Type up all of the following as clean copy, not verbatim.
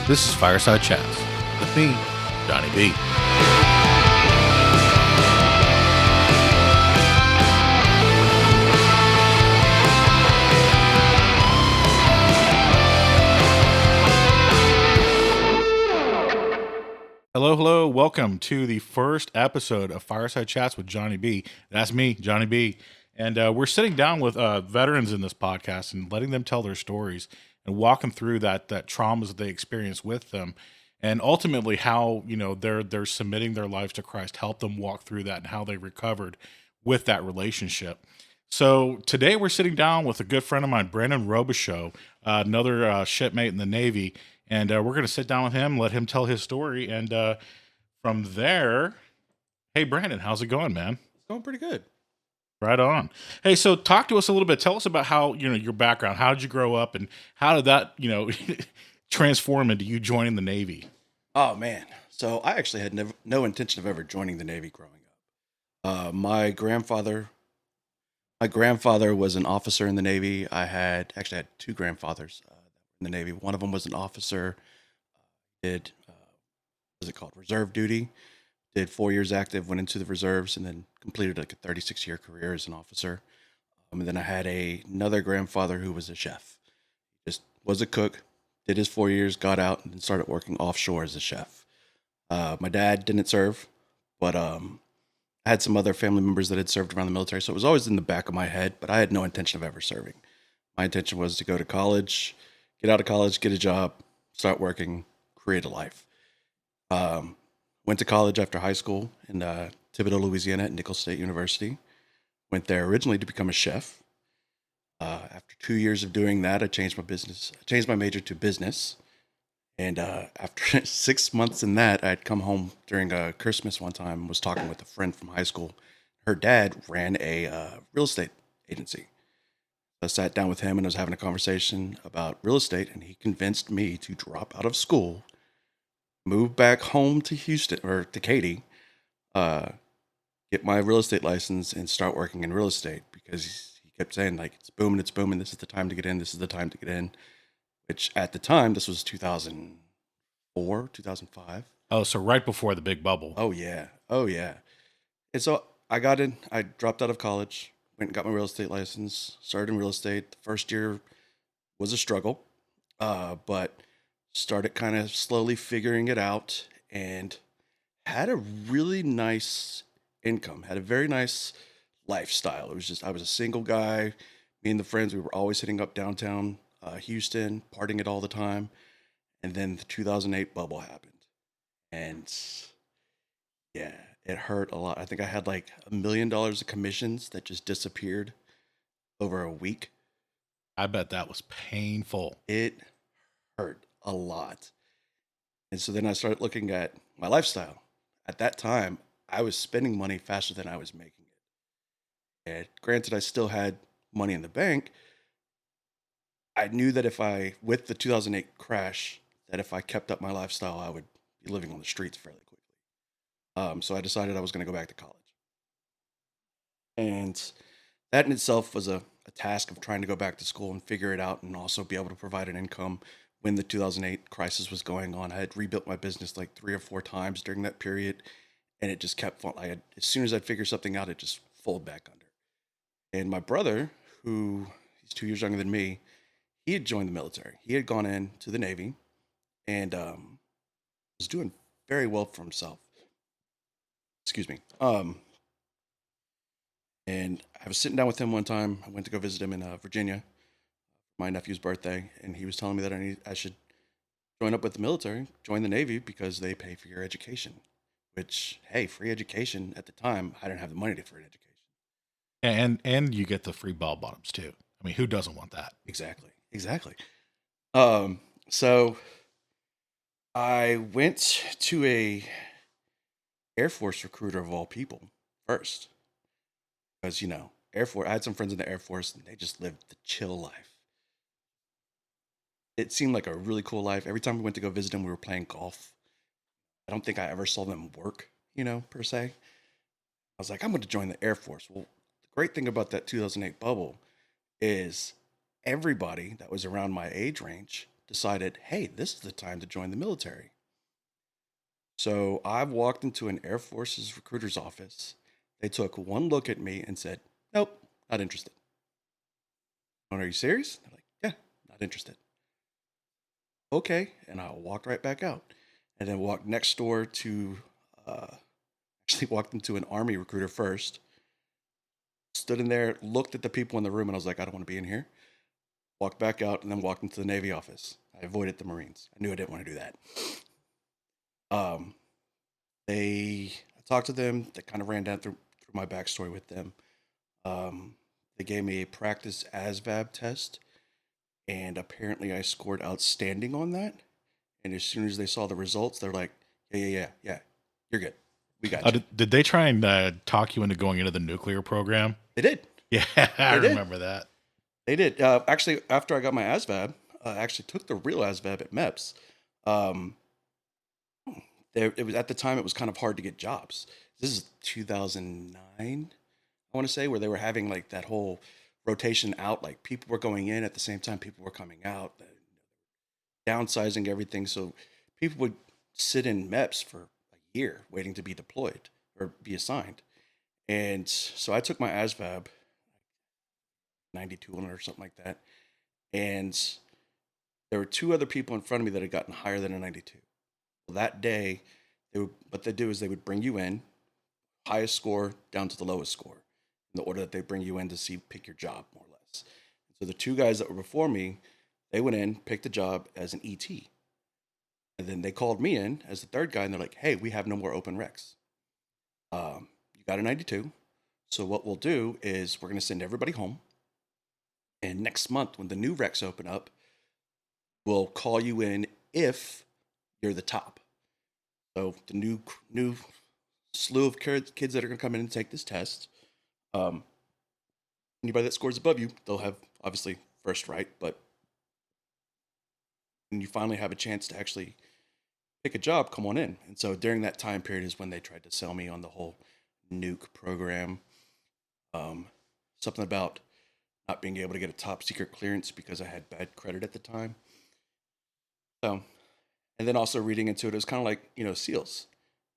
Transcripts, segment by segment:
This is Fireside Chats with me, Johnny B. Hello, hello. Welcome to the first episode of Fireside Chats with Johnny B. That's me, Johnny B. And we're sitting down with veterans in this podcast and letting them tell their stories and walking through that traumas that they experience with them, and ultimately how they're submitting their lives to Christ, help them walk through that and how they recovered with that relationship. So today we're sitting down with a good friend of mine, Brandon Robichaux, another shipmate in the Navy, and we're going to sit down with him, let him tell his story, and from there, hey Brandon, how's it going, man? It's going pretty good. Right on. Hey, so talk to us a little bit. Tell us about how your background. How did you grow up, and how did that transform into you joining the Navy? Oh man, so I actually had no intention of ever joining the Navy growing up. My grandfather was an officer in the Navy. I had two grandfathers in the Navy. One of them was an officer. Did what is it called, reserve duty? Did 4 years active, went into the reserves, and then completed like a 36-year career as an officer. And then I had another grandfather who was a chef. Just was a cook, did his 4 years, got out, and then started working offshore as a chef. My dad didn't serve, but I had some other family members that had served around the military, so it was always in the back of my head, but I had no intention of ever serving. My intention was to go to college, get out of college, get a job, start working, create a life. Went to college after high school in Thibodaux, Louisiana at Nicholls State University. Went there originally to become a chef. After 2 years of doing that, I changed my major to business. And after 6 months in that, I'd come home during Christmas one time and was talking with a friend from high school. Her dad ran a real estate agency. I sat down with him and I was having a conversation about real estate, and he convinced me to drop out of school, move back home to Houston or to Katy, get my real estate license and start working in real estate, because he kept saying, like, it's booming, this is the time to get in, which at the time, this was 2004, 2005. Oh, so right before the big bubble. Oh yeah. And so I got in, I dropped out of college, went and got my real estate license, started in real estate. The first year was a struggle, but started kind of slowly figuring it out, and had a really nice income, had a very nice lifestyle. It was just, I was a single guy. Me and the friends, we were always hitting up downtown Houston, partying it all the time. And then the 2008 bubble happened. And yeah, it hurt a lot. I think I had like $1 million of commissions that just disappeared over a week. I bet that was painful. It hurt a lot. And so then I started looking at my lifestyle. At that time, I was spending money faster than I was making it. And granted, I still had money in the bank. I knew that with the 2008 crash, that if I kept up my lifestyle, I would be living on the streets fairly quickly. So I decided I was going to go back to college. And that in itself was a task of trying to go back to school and figure it out, and also be able to provide an income when the 2008 crisis was going on. I had rebuilt my business like 3 or 4 times during that period, and it just kept falling. As soon as I'd figure something out, it just folded back under. And my brother, he's 2 years younger than me, he had joined the military. He had gone into the Navy and was doing very well for himself. Excuse me. And I was sitting down with him one time. I went to go visit him in Virginia, my nephew's birthday, and he was telling me that I should join up with the military, join the Navy, because they pay for your education. Which, hey, free education at the time, I didn't have the money for an education. And you get the free ball bottoms too. I mean, who doesn't want that? Exactly. So I went to a Air Force recruiter of all people first, because Air Force. I had some friends in the Air Force, and they just lived the chill life. It seemed like a really cool life. Every time we went to go visit them, we were playing golf. I don't think I ever saw them work, per se. I was like, I'm going to join the Air Force. Well, the great thing about that 2008 bubble is everybody that was around my age range decided, hey, this is the time to join the military. So I walked into an Air Force's recruiter's office. They took one look at me and said, nope, not interested. Oh, are you serious? They're like, yeah, not interested. Okay. And I walked right back out and then walked next door to, actually walked into an Army recruiter first, stood in there, looked at the people in the room, and I was like, I don't want to be in here. Walked back out and then walked into the Navy office. I avoided the Marines. I knew I didn't want to do that. Um, I talked to them. They kind of ran down through my backstory with them. They gave me a practice ASVAB test, and apparently I scored outstanding on that. And as soon as they saw the results, they're like, yeah, you're good. We got you. Did they try and talk you into going into the nuclear program? They did. Yeah, I They did. remember that. They did. Actually, after I got my ASVAB, I actually took the real ASVAB at MEPS. Um, it was at the time it was kind of hard to get jobs. This is 2009, I want to say, where they were having like that whole rotation out. Like people were going in at the same time people were coming out, downsizing everything. So people would sit in MEPS for a year waiting to be deployed or be assigned. And so I took my ASVAB, 92 on it or something like that. And there were two other people in front of me that had gotten higher than a 92. Well, that day, what they do is they would bring you in, highest score down to the lowest score, in the order that they bring you in to pick your job, more or less. So the two guys that were before me, they went in, picked a job as an ET. And then they called me in as the third guy, and they're like, hey, we have no more open recs. You got a 92. So what we'll do is we're going to send everybody home. And next month, when the new recs open up, we'll call you in if you're the top. So the new slew of kids that are going to come in and take this test. Anybody that scores above you, they'll have obviously first right, but when you finally have a chance to actually pick a job, come on in. And so during that time period is when they tried to sell me on the whole nuke program. Something about not being able to get a top secret clearance because I had bad credit at the time. So, and then also reading into it was kind of like, SEALs.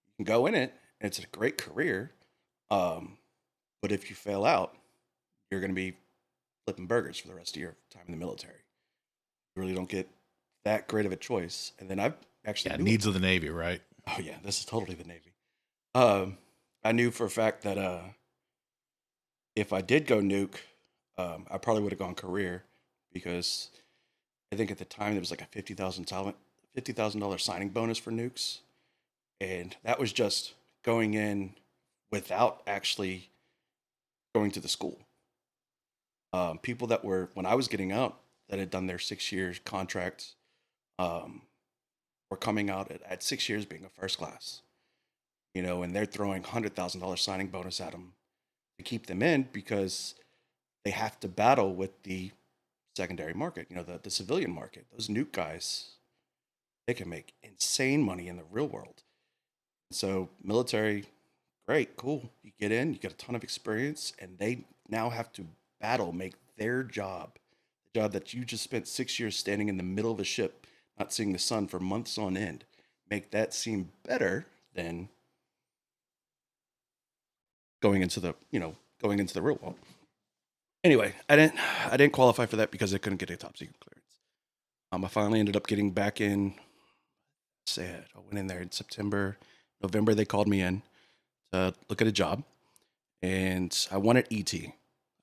You can go in it, and it's a great career. But if you fail out, you're going to be flipping burgers for the rest of your time in the military. You really don't get that great of a choice. And then I've actually needs of the Navy, right? Oh yeah, this is totally the Navy. I knew for a fact that if I did go nuke, I probably would have gone career, because I think at the time there was like a $50,000 signing bonus for nukes, and that was just going in without actually going to the school. People that were, when I was getting out, that had done their 6 year contracts, were coming out at 6 years being a first class, and they're throwing $100,000 signing bonus at them to keep them in, because they have to battle with the secondary market, the civilian market. Those nuke guys, they can make insane money in the real world. So military, great, cool. You get in, you get a ton of experience, and they now have to make their job, the job that you just spent 6 years standing in the middle of a ship, not seeing the sun for months on end, make that seem better than going into the real world. Anyway, I didn't qualify for that because I couldn't get a top secret clearance. I finally ended up getting back in. I went in there in September, November. They called me in to look at a job, and I wanted ET.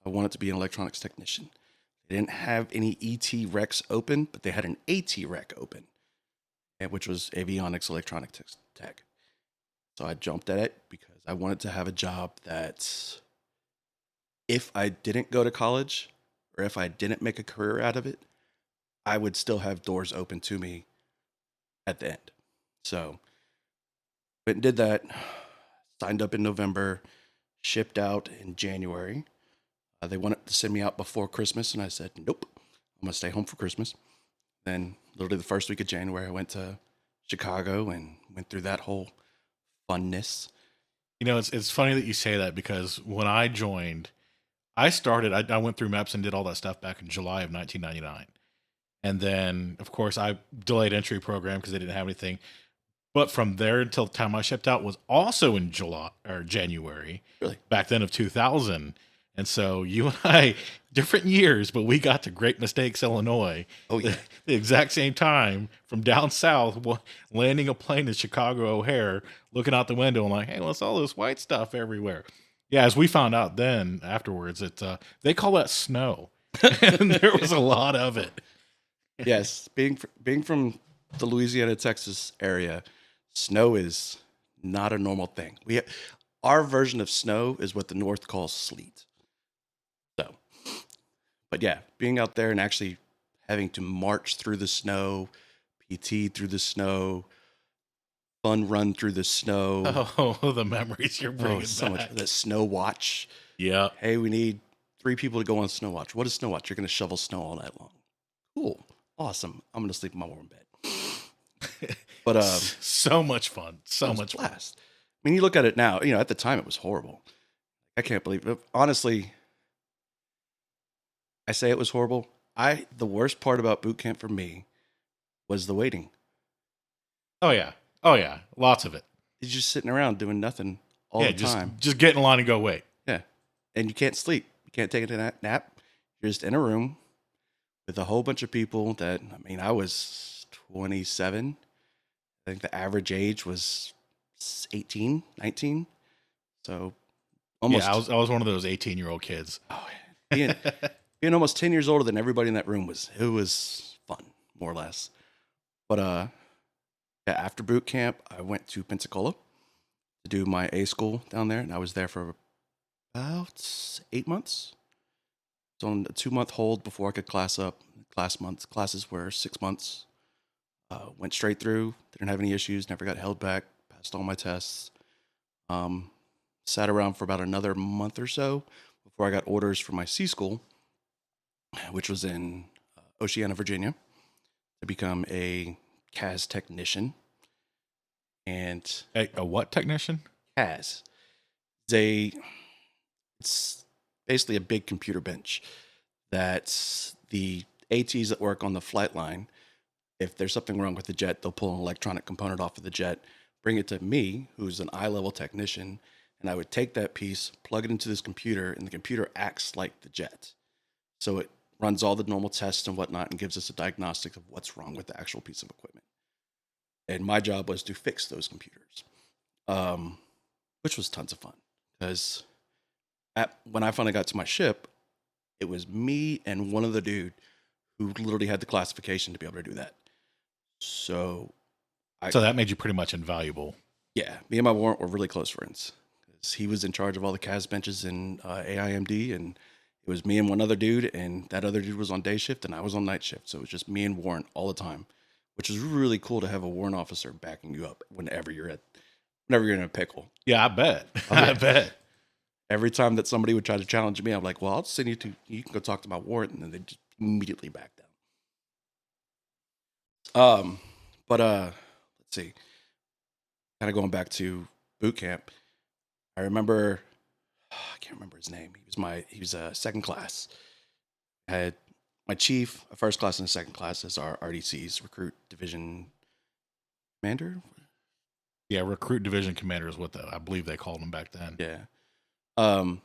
I wanted to be an electronics technician. They didn't have any ET recs open, but they had an AT rec open, which was avionics electronic tech. So I jumped at it because I wanted to have a job that, if I didn't go to college or if I didn't make a career out of it, I would still have doors open to me at the end. So went and did that, signed up in November, shipped out in January. They wanted to send me out before Christmas, and I said, nope, I'm going to stay home for Christmas. Then literally the first week of January, I went to Chicago and went through that whole funness. It's funny that you say that, because when I joined, I went through MEPS and did all that stuff back in July of 1999. And then, of course, I delayed entry program because they didn't have anything. But from there until the time I shipped out was also in July or January, Really? back then of 2000. And so you and I, different years, but we got to Great Mistakes, Illinois, Oh the, yeah. the exact same time from down south, landing a plane in Chicago O'Hare, looking out the window and like, hey, what's all this white stuff everywhere? Yeah, as we found out then afterwards, they call that snow, and there was a lot of it. Yes, being from the Louisiana, Texas area, snow is not a normal thing. Our version of snow is what the North calls sleet. So, but yeah, being out there and actually having to march through the snow, PT through the snow, fun run through the snow. Oh, the memories you're Oh, bringing so much. back. The snow watch. Yeah. Hey, we need 3 people to go on snow watch. What is snow watch? You're going to shovel snow all night long. Cool. Awesome. I'm going to sleep in my warm bed. But So much fun. So it was much a fun. blast. I mean, you look at it now, at the time it was horrible. I can't believe it. Honestly, I say it was horrible. The worst part about boot camp for me was the waiting. Oh yeah. Oh yeah. Lots of it. You're just sitting around doing nothing all Yeah, the time. just get in line and go wait. Yeah. And you can't sleep. You can't take a nap. You're just in a room with a whole bunch of people I was 27. I think the average age was 18, 19. So almost, Yeah, I was one of those 18-year-old kids. oh, being, being almost 10 years older than everybody in that room was fun, more or less. But yeah, after boot camp, I went to Pensacola to do my A school down there, and I was there for about 8 months. It's on a 2-month hold before I could class up. Classes were 6 months. Went straight through. Didn't have any issues. Never got held back. Passed all my tests. Sat around for about another month or so before I got orders for my C school, which was in Oceana, Virginia, to become a CAS technician. And A what technician? CAS, it's basically a big computer bench that the ATs that work on the flight line, if there's something wrong with the jet, they'll pull an electronic component off of the jet, bring it to me, who's an eye-level technician, and I would take that piece, plug it into this computer, and the computer acts like the jet. So it runs all the normal tests and whatnot and gives us a diagnostic of what's wrong with the actual piece of equipment. And my job was to fix those computers, which was tons of fun because when I finally got to my ship, it was me and one other dude who literally had the classification to be able to do that. So that made you pretty much invaluable. yeah, me and my warrant were really close friends because he was in charge of all the CAS benches in AIMD, and it was me and one other dude, and that other dude was on day shift and I was on night shift. So it was just me and warrant all the time, which is really cool to have a warrant officer backing you up whenever you're in a pickle. Yeah, I bet. Oh, yeah. I bet. Every time that somebody would try to challenge me, I'm like, well, I'll send you can go talk to my warrant, and then they just immediately back down. But let's see. Kind of going back to boot camp, I remember, I can't remember his name. He was a second class. I had my chief, a first class and a second class as our RDCs, recruit division commander. Yeah, recruit division commander is what I believe they called him back then. Yeah. And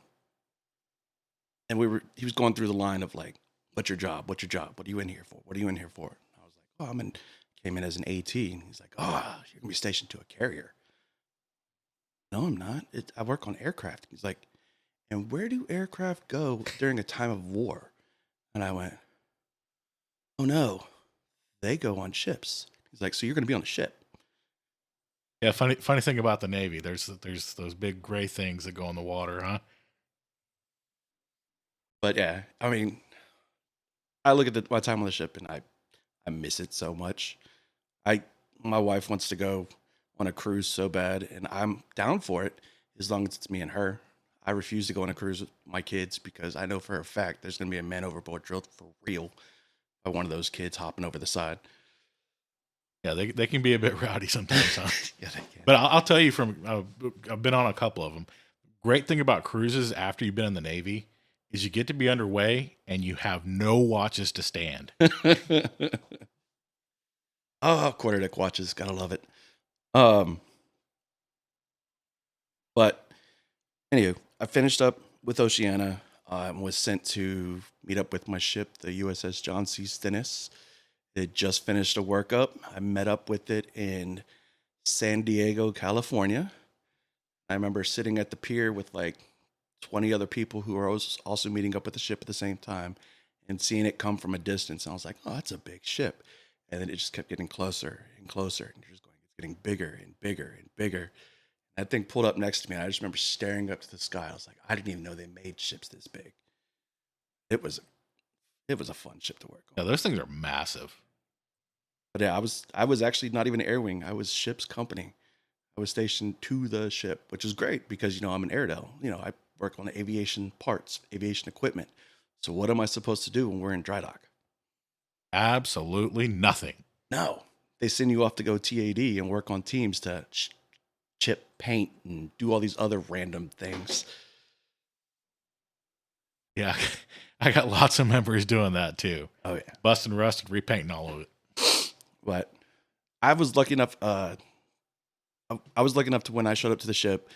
he was going through the line of like, what's your job? What's your job? What are you in here for? What are you in here for? I was like, oh, came in as an AT. And he's like, oh, you're gonna be stationed to a carrier. No, I'm not. I work on aircraft. He's like, and where do aircraft go during a time of war? And I went, oh no, they go on ships. He's like, so you're gonna be on a ship. Yeah, funny thing about the Navy, there's those big gray things that go in the water, huh? But yeah, I mean, I look at my time on the ship and I miss it so much. My wife wants to go on a cruise so bad, and I'm down for it as long as it's me and her. I refuse to go on a cruise with my kids because I know for a fact there's going to be a man overboard drilled for real by one of those kids hopping over the side. Yeah, they can be a bit rowdy sometimes, huh? Yeah, they can. But I'll tell you I've been on a couple of them. Great thing about cruises after you've been in the Navy is you get to be underway and you have no watches to stand. Oh, quarter deck watches, gotta love it. Um, but anywho, I finished up with Oceana. And was sent to meet up with my ship, the USS John C. Stennis. It just finished a workup. I met up with it in San Diego, California. I remember sitting at the pier with like 20 other people who were also meeting up with the ship at the same time and seeing it come from a distance. And I was like, oh, that's a big ship. And then it just kept getting closer and closer. And you're just going, it's getting bigger and bigger and bigger. That thing pulled up next to me. And I just remember staring up to the sky. I was like, I didn't even know they made ships this big. It was a fun ship to work Yeah, on. those things are massive. But yeah, I was actually not even air wing. I was ship's company. I was stationed to the ship, which is great because I'm an Airedale. I work on aviation parts, aviation equipment. So what am I supposed to do when we're in dry dock? Absolutely nothing. No, they send you off to go TAD and work on teams to chip paint and do all these other random things. Yeah, I got lots of memories doing that too. Oh yeah, Busting rust and repainting all of it. but I was lucky enough. I was lucky enough to when I showed up to the ship.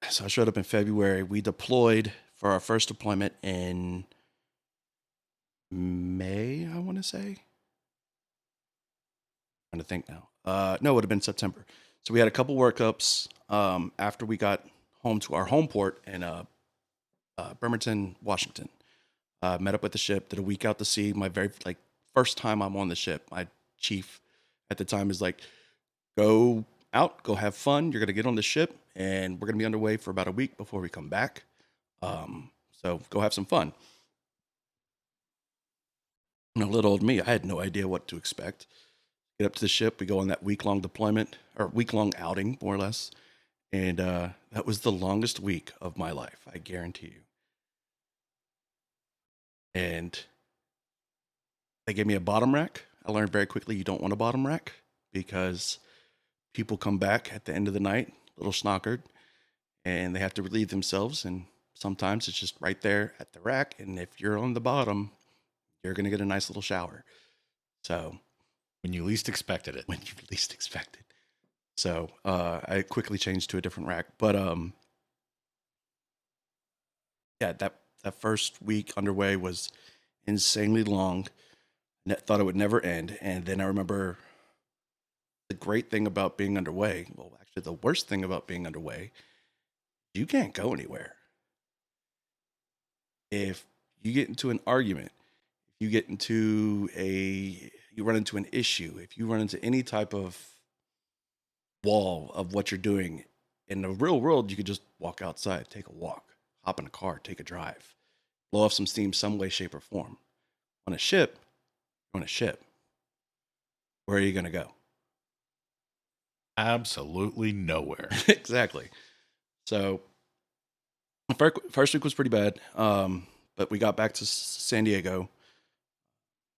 So I showed up in February. We deployed for our first deployment in May, I want to say. I'm trying to think now. No, it would have been September. So we had a couple workups after we got home to our home port in Bremerton, Washington. Met up with the ship, did a week out to sea. My very first time I'm on the ship. My chief at the time is like, go out, go have fun. You're gonna get on the ship, and we're gonna be underway for about a week before we come back. So go have some fun. And little old me, I had no idea what to expect. Get up to the ship, we go on that week long deployment or week long outing, more or less. And that was the longest week of my life, I guarantee you. And they gave me a bottom rack. I learned very quickly you don't want a bottom rack because people come back at the end of the night, a little snockered, and they have to relieve themselves. And sometimes it's just right there at the rack. And if you're on the bottom, you're going to get a nice little shower. So When you least expected it. when you least expected. So I quickly changed to a different rack. But yeah, that first week underway was insanely long. Thought it would never end. And then I remember the great thing about being underway. Well, actually, the worst thing about being underway, you can't go anywhere. If you get into an argument, if you run into an issue, if you run into any type of wall of what you're doing in the real world, you could just walk outside, take a walk, hop in a car, take a drive, blow off some steam some way, shape, or form. On a ship, you're on a ship. Where are you going to go? Absolutely nowhere. Exactly. So the first week was pretty bad, but we got back to San Diego.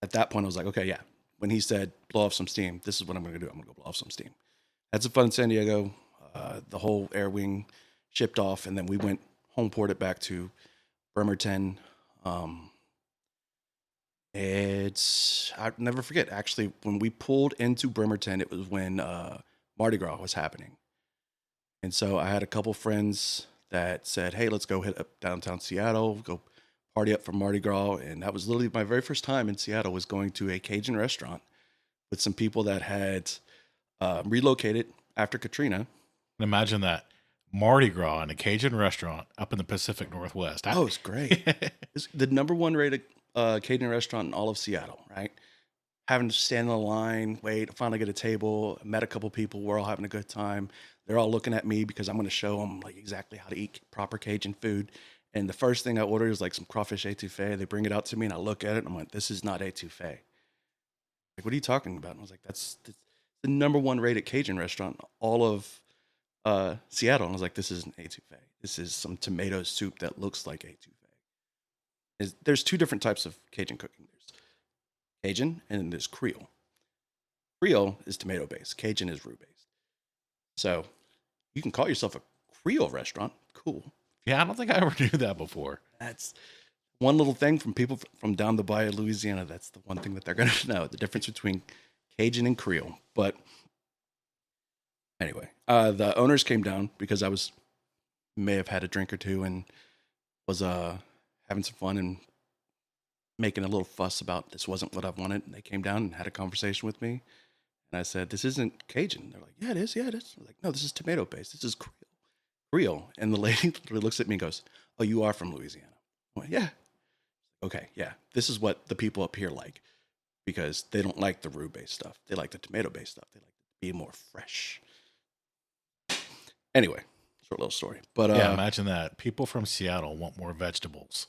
At that point, I was like, okay, yeah. When he said blow off some steam, this is what I'm going to do. I'm going to go blow off some steam. Had some fun in San Diego. The whole air wing shipped off, and then we went home ported back to Bremerton. I'll never forget, actually, when we pulled into Bremerton, it was when Mardi Gras was happening. And so I had a couple friends that said, hey, let's go hit up downtown Seattle, go party up for Mardi Gras. And that was literally my very first time in Seattle, was going to a Cajun restaurant with some people that had relocated after Katrina. Imagine that. Mardi Gras in a Cajun restaurant up in the Pacific Northwest. Oh, it's great. It's the number one rated Cajun restaurant in all of Seattle, right? Having to stand in the line, wait, finally get a table, met a couple people, we're all having a good time. They're all looking at me because I'm going to show them like exactly how to eat proper Cajun food. And the first thing I order is like some crawfish etouffee. They bring it out to me and I look at it and I'm like, this is not etouffee. Like, what are you talking about? And I was like, that's the number one rated Cajun restaurant in all of Seattle. And I was like, this isn't etouffee. This is some tomato soup that looks like etouffee. There's two different types of Cajun cooking. There's Cajun and there's Creole. Creole is tomato based. Cajun is roux based. So you can call yourself a Creole restaurant. Cool. Yeah, I don't think I ever knew that before. That's one little thing from people from down the bayou of Louisiana. That's the one thing that they're going to know, the difference between Cajun and Creole. But anyway, the owners came down because I may have had a drink or two and was having some fun and making a little fuss about this wasn't what I wanted. And they came down and had a conversation with me. And I said, "This isn't Cajun." They're like, "Yeah, it is. Yeah, it is." I'm like, "No, this is tomato based. This is Creole." Creole. And the lady looks at me and goes, "Oh, you are from Louisiana?" I went, "Yeah." Okay, yeah. This is what the people up here like because they don't like the roux based stuff. They like the tomato based stuff. They like to be more fresh. Anyway, short little story. But Yeah, imagine that. People from Seattle want more vegetables.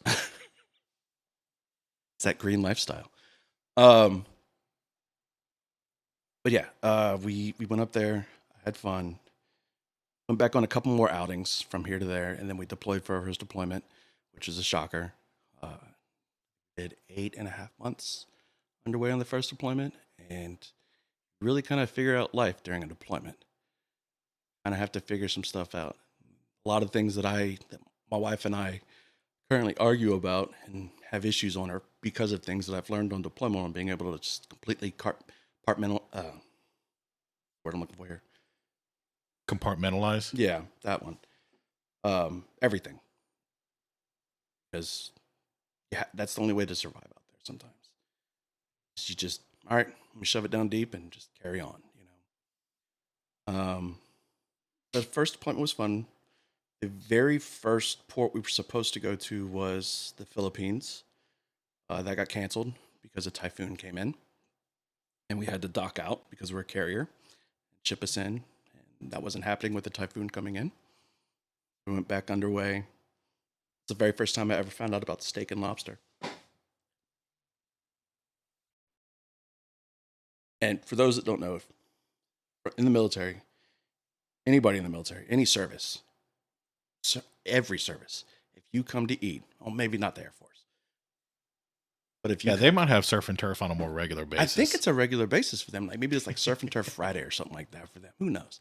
it's that green lifestyle. Um, but yeah, we went up there, had fun, went back on a couple more outings from here to there, and then we deployed for our first deployment, which is a shocker. Did 8.5 months underway on the first deployment, and really kind of figure out life during a deployment. Kind of have to figure some stuff out. A lot of things that my wife and I currently argue about and have issues on are because of things that I've learned on deployment and being able to just completely compartmental. Word I'm looking for here. Compartmentalize? Yeah, that one. Everything, because yeah, that's the only way to survive out there. Sometimes you just all right. Let me shove it down deep and just carry on. The first deployment was fun. The very first port we were supposed to go to was the Philippines. That got canceled because a typhoon came in, and we had to dock out because we're a carrier, ship us in, and that wasn't happening with the typhoon coming in. We went back underway. It's the very first time I ever found out about steak and lobster. And for those that don't know, in the military, anybody in the military, any service, every service, if you come to eat, well, maybe not the Air Force, but if you Yeah, they might have surf and turf on a more regular basis. I think it's a regular basis for them. Like maybe it's like Surf and Turf Friday or something like that for them. Who knows?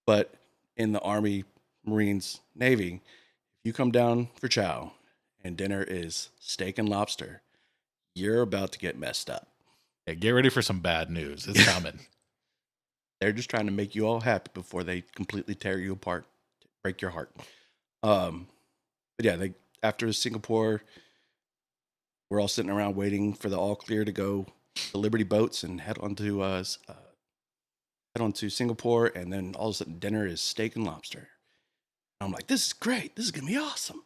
But in the Army, Marines, Navy, if you come down for chow and dinner is steak and lobster, you're about to get messed up. Yeah, get ready for some bad news. It's coming. They're just trying to make you all happy before they completely tear you apart, break your heart. But yeah, after Singapore, we're all sitting around waiting for the all clear to go to Liberty Boats and head onto Singapore, and then all of a sudden dinner is steak and lobster. And I'm like, this is great. This is gonna be awesome.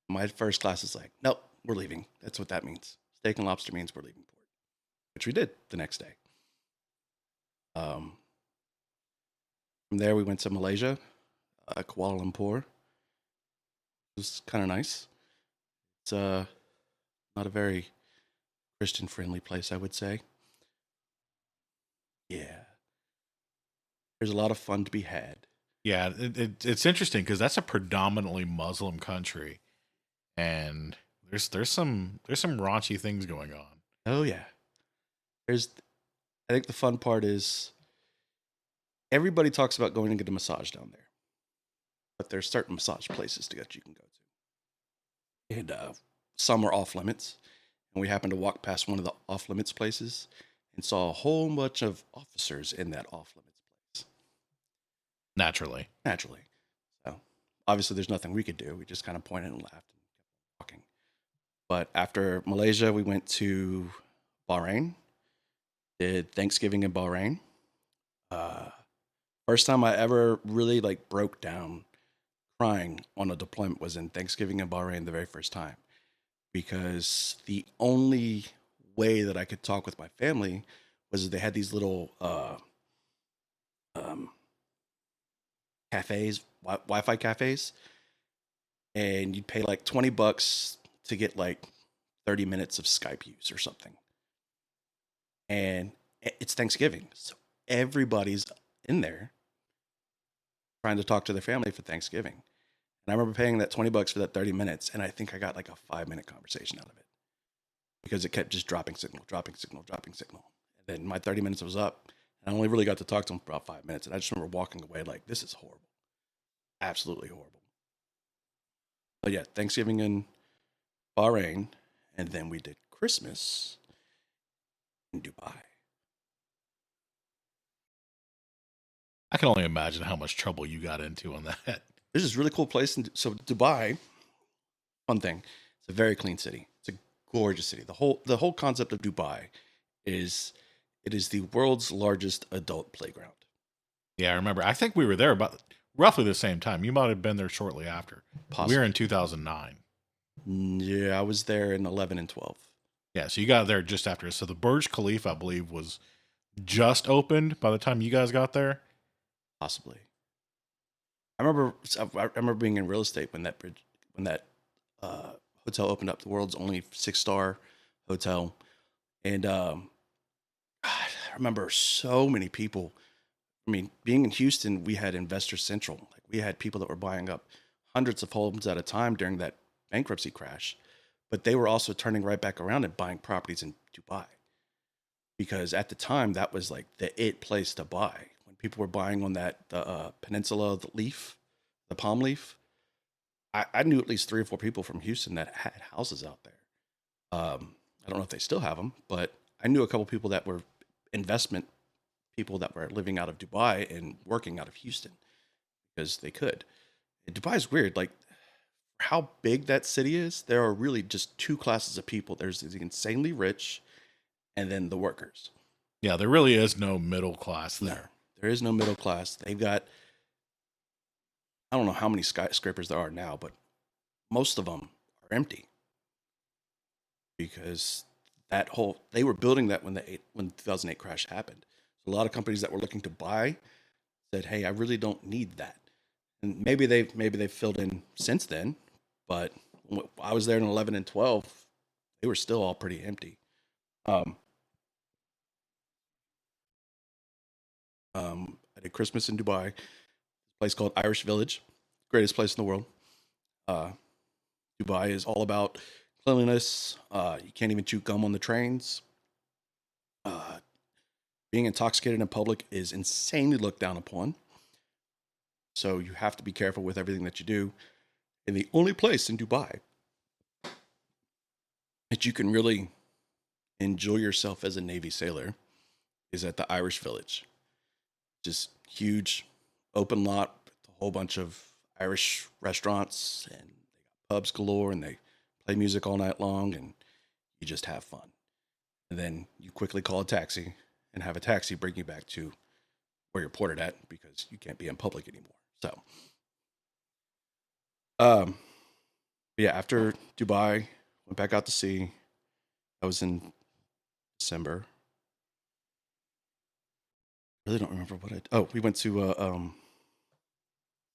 My first class is like, nope, we're leaving. That's what that means. Steak and lobster means we're leaving port, which we did the next day. From there, we went to Malaysia, Kuala Lumpur. It was kind of nice. It's not a very Christian friendly place, I would say. Yeah, there's a lot of fun to be had. Yeah, it's interesting because that's a predominantly Muslim country, and there's some raunchy things going on. Oh yeah, I think the fun part is everybody talks about going to get a massage down there, but there's certain massage places that you can go to, and some are off limits. And we happened to walk past one of the off limits places and saw a whole bunch of officers in that off limits place. Naturally. So obviously, there's nothing we could do. We just kind of pointed and laughed and kept walking. But after Malaysia, we went to Bahrain. Did Thanksgiving in Bahrain. First time I ever really like broke down crying on a deployment was in Thanksgiving in Bahrain the very first time, because the only way that I could talk with my family was they had these little cafes, Wi-Fi cafes, and you'd pay like $20 to get like 30 minutes of Skype use or something. And it's Thanksgiving, so everybody's in there trying to talk to their family for Thanksgiving. And I remember paying that $20 for that 30 minutes, and I think I got like a 5-minute conversation out of it because it kept just dropping signal. And then my 30 minutes was up, and I only really got to talk to them for about 5 minutes. And I just remember walking away like, this is horrible. Absolutely horrible. But yeah, Thanksgiving in Bahrain, and then we did Christmas in Dubai. I can only imagine how much trouble you got into on that. There's this really cool place. So Dubai, fun thing, it's a very clean city. It's a gorgeous city. The whole concept of Dubai is it is the world's largest adult playground. Yeah, I remember. I think we were there about roughly the same time. You might have been there shortly after. We were in Possibly. 2009. Yeah, I was there in 11 and 12. Yeah, so you got there just after. So the Burj Khalifa, I believe, was just opened by the time you guys got there. Possibly. I remember being in real estate when that hotel opened up, the world's only 6-star hotel, and I remember so many people. I mean, being in Houston, we had Investor Central. Like we had people that were buying up hundreds of homes at a time during that bankruptcy crash, but they were also turning right back around and buying properties in Dubai because at the time that was like the it place to buy. When people were buying on the peninsula, the palm leaf, I knew at least 3 or 4 people from Houston that had houses out there. I don't know if they still have them, but I knew a couple people that were investment people that were living out of Dubai and working out of Houston because they could. And Dubai is weird. Like how big that city is, there are really just 2 classes of people. There's the insanely rich and then the workers. Yeah, there really is no middle class No, there. there is no middle class. They've got, I don't know how many skyscrapers there are now, but most of them are empty because they were building that when the 2008 crash happened. So a lot of companies that were looking to buy said, "Hey, I really don't need that." And maybe they've filled in since then, but when I was there in 11 and 12, they were still all pretty empty. Um, I did Christmas in Dubai, a place called Irish Village, greatest place in the world. Uh, Dubai is all about cleanliness. You can't even chew gum on the trains. Uh, Being intoxicated in public is insanely looked down upon. So you have to be careful with everything that you do. And the only place in Dubai that you can really enjoy yourself as a Navy sailor is at the Irish Village. Just huge open lot with a whole bunch of Irish restaurants and they got pubs galore and they play music all night long and you just have fun. And then you quickly call a taxi and have a taxi bring you back to where you're ported at because you can't be in public anymore. So, um, yeah, after Dubai, went back out to sea. I was in December. I really don't remember what I. Oh, we went to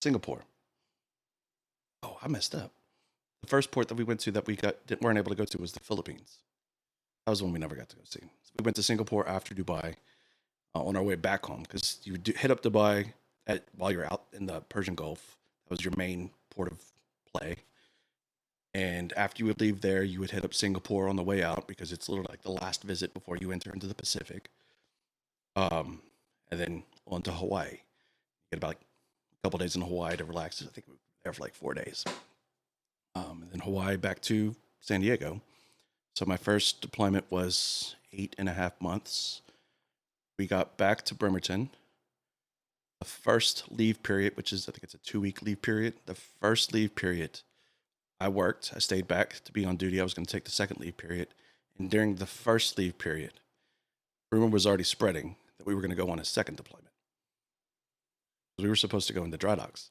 Singapore. Oh, I messed up. The first port that we went to that weren't able to go to was the Philippines. That was one we never got to go see. So we went to Singapore after Dubai on our way back home because hit up Dubai while you're out in the Persian Gulf. That was your main port of play. And after you would leave there, you would hit up Singapore on the way out because it's literally like the last visit before you enter into the Pacific. Um, and then on to Hawaii. You get about like a couple days in Hawaii to relax. I think we were there for like 4 days. And then Hawaii back to San Diego. So my first deployment was 8.5 months. We got back to Bremerton. The first leave period, which is I think it's a 2-week leave period. The first leave period, I worked. I stayed back to be on duty. I was going to take the second leave period. And during the first leave period, rumor was already spreading that we were going to go on a second deployment. We were supposed to go into dry docks.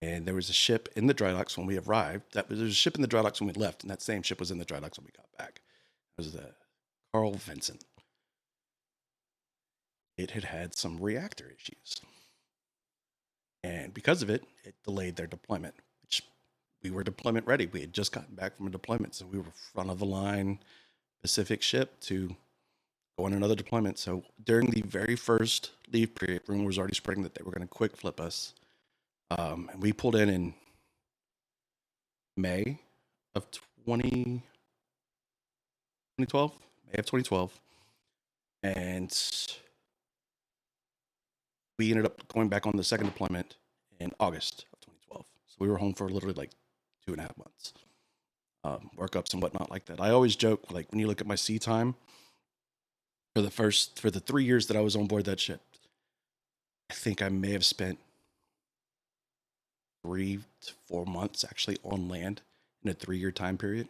And there was a ship in the dry docks when we arrived. There was a ship in the dry docks when we left, and that same ship was in the dry docks when we got back. It was the Carl Vinson. It had had some reactor issues. And because of it, it delayed their deployment, which we were deployment ready. We had just gotten back from a deployment, so we were front of the line Pacific ship to go on another deployment. So during the very first leave period, rumor was already spreading that they were going to quick flip us. And we pulled in May of 2012, May of 2012. And we ended up going back on the second deployment in August of 2012. So we were home for literally like 2.5 months. workups and whatnot like that. I always joke, like when you look at my sea time for the 3 years that I was on board that ship, I think I may have spent 3 to 4 months actually on land in a 3-year time period.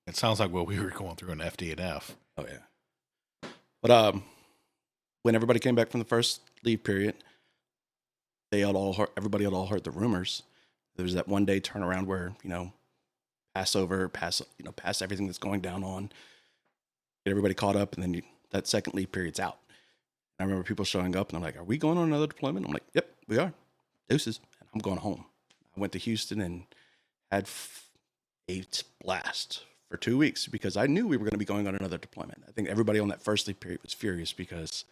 It sounds like what we were going through in FD&F. Oh yeah. But when everybody came back from the first leave period, everybody had all heard the rumors. There was that one day turnaround where, pass everything that's going down on, get everybody caught up, and then that second leave period's out. I remember people showing up, and I'm like, "Are we going on another deployment?" I'm like, "Yep, we are. Deuces." And I'm going home. I went to Houston and had a blast for 2 weeks because I knew we were going to be going on another deployment. I think everybody on that first leave period was furious because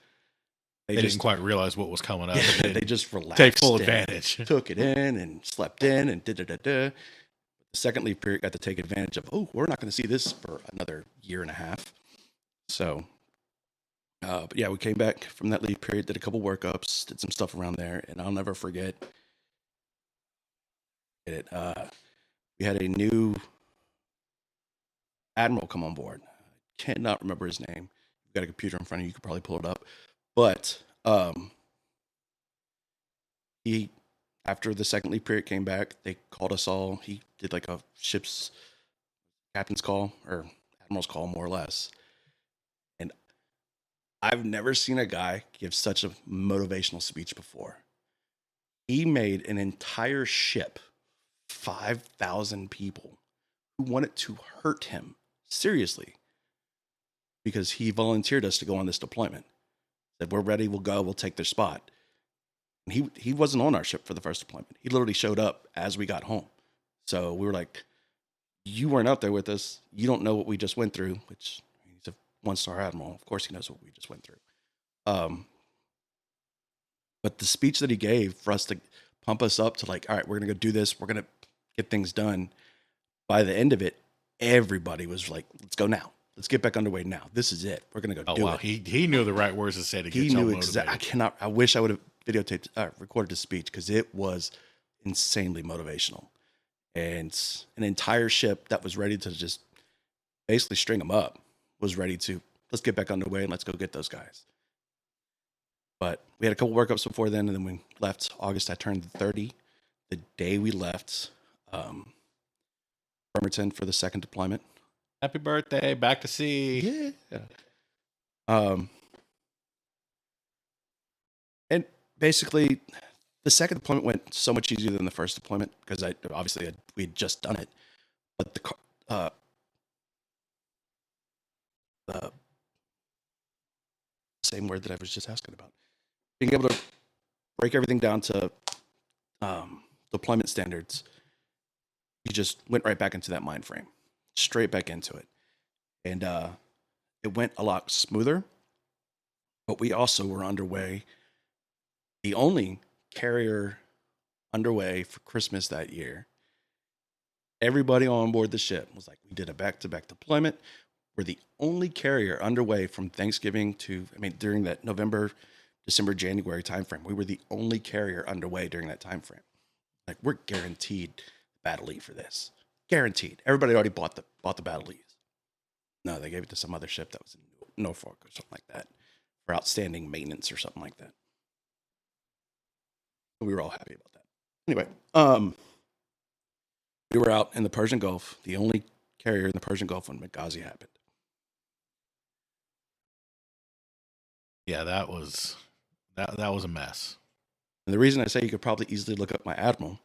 they didn't quite realize what was coming up. Yeah, they just relaxed. Take full advantage. Took it in and slept in and da-da-da-da. The second leave period got to take advantage of, we're not going to see this for another year and a half. So, but yeah, we came back from that leave period, did a couple workups, did some stuff around there, and I'll never forget it. We had a new admiral come on board. I cannot remember his name. You've got a computer in front of you. You could probably pull it up. But he, after the second leave period came back, they called us all. He did like a ship's captain's call or admiral's call, more or less. And I've never seen a guy give such a motivational speech before. He made an entire ship, 5,000 people, who wanted to hurt him seriously because he volunteered us to go on this deployment. Said, "We're ready, we'll go, we'll take their spot." And he wasn't on our ship for the first deployment. He literally showed up as we got home. So we were like, "You weren't out there with us. You don't know what we just went through," which he's a 1-star admiral. Of course he knows what we just went through. But the speech that he gave for us to pump us up to like, all right, we're going to go do this. We're going to get things done. By the end of it, everybody was like, let's go now. Let's get back underway now. This is it. We're going to go do it. He knew the right words to say to get He y'all knew motivated. exactly. I wish I would have recorded his speech because it was insanely motivational. And an entire ship that was ready to just basically string them up was ready to, let's get back underway and let's go get those guys. But we had a couple workups before then, and then we left August. I turned 30. The day we left Bremerton for the second deployment. Happy birthday, back to sea. Yeah. And basically, the second deployment went so much easier than the first deployment because we had just done it. But the same word that I was just asking about, being able to break everything down to deployment standards, you just went right back into that mind frame, straight back into it. And it went a lot smoother, but we also were underway. The only carrier underway for Christmas that year. Everybody on board the ship was like, we did a back-to-back deployment. We're the only carrier underway from Thanksgiving during that November, December, January timeframe. We were the only carrier underway during that timeframe. Like, we're guaranteed battle leave for this. Guaranteed. Everybody already bought the battle leaves. No, they gave it to some other ship that was in Norfolk or something like that for outstanding maintenance or something like that. We were all happy about that. Anyway, we were out in the Persian Gulf, the only carrier in the Persian Gulf when Benghazi happened. Yeah, that was a mess. And the reason I say you could probably easily look up my admiral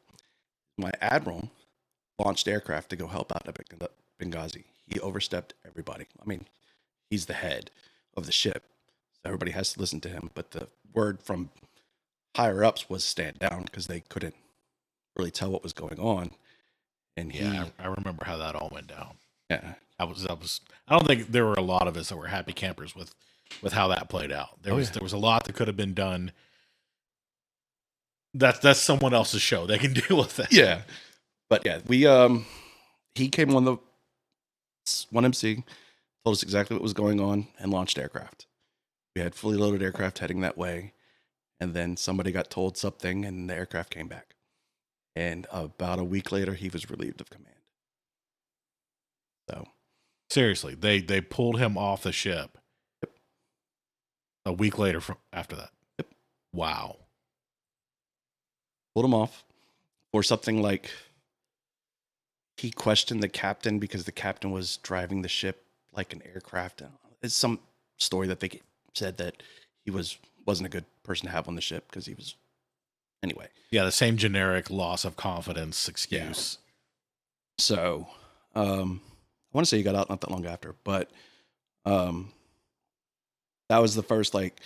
launched aircraft to go help out at Benghazi. He overstepped everybody. I mean, he's the head of the ship, so everybody has to listen to him. But the word from higher ups was stand down because they couldn't really tell what was going on. And I remember how that all went down. Yeah, I don't think there were a lot of us that were happy campers with how that played out. There was a lot that could have been done. That's someone else's show. They can deal with that. Yeah. But yeah, he came on the 1MC, told us exactly what was going on, and launched aircraft. We had fully loaded aircraft heading that way, and then somebody got told something, and the aircraft came back. And about a week later, he was relieved of command. So Seriously, they pulled him off the ship a week later from after that. Yep. Wow. pulled him off for something like he questioned the captain because the captain was driving the ship like an aircraft. It's some story that they said that he wasn't a good person to have on the ship because he was anyway. Yeah, the same generic loss of confidence Yeah. excuse. So I want to say he got out not that long after, but that was the first like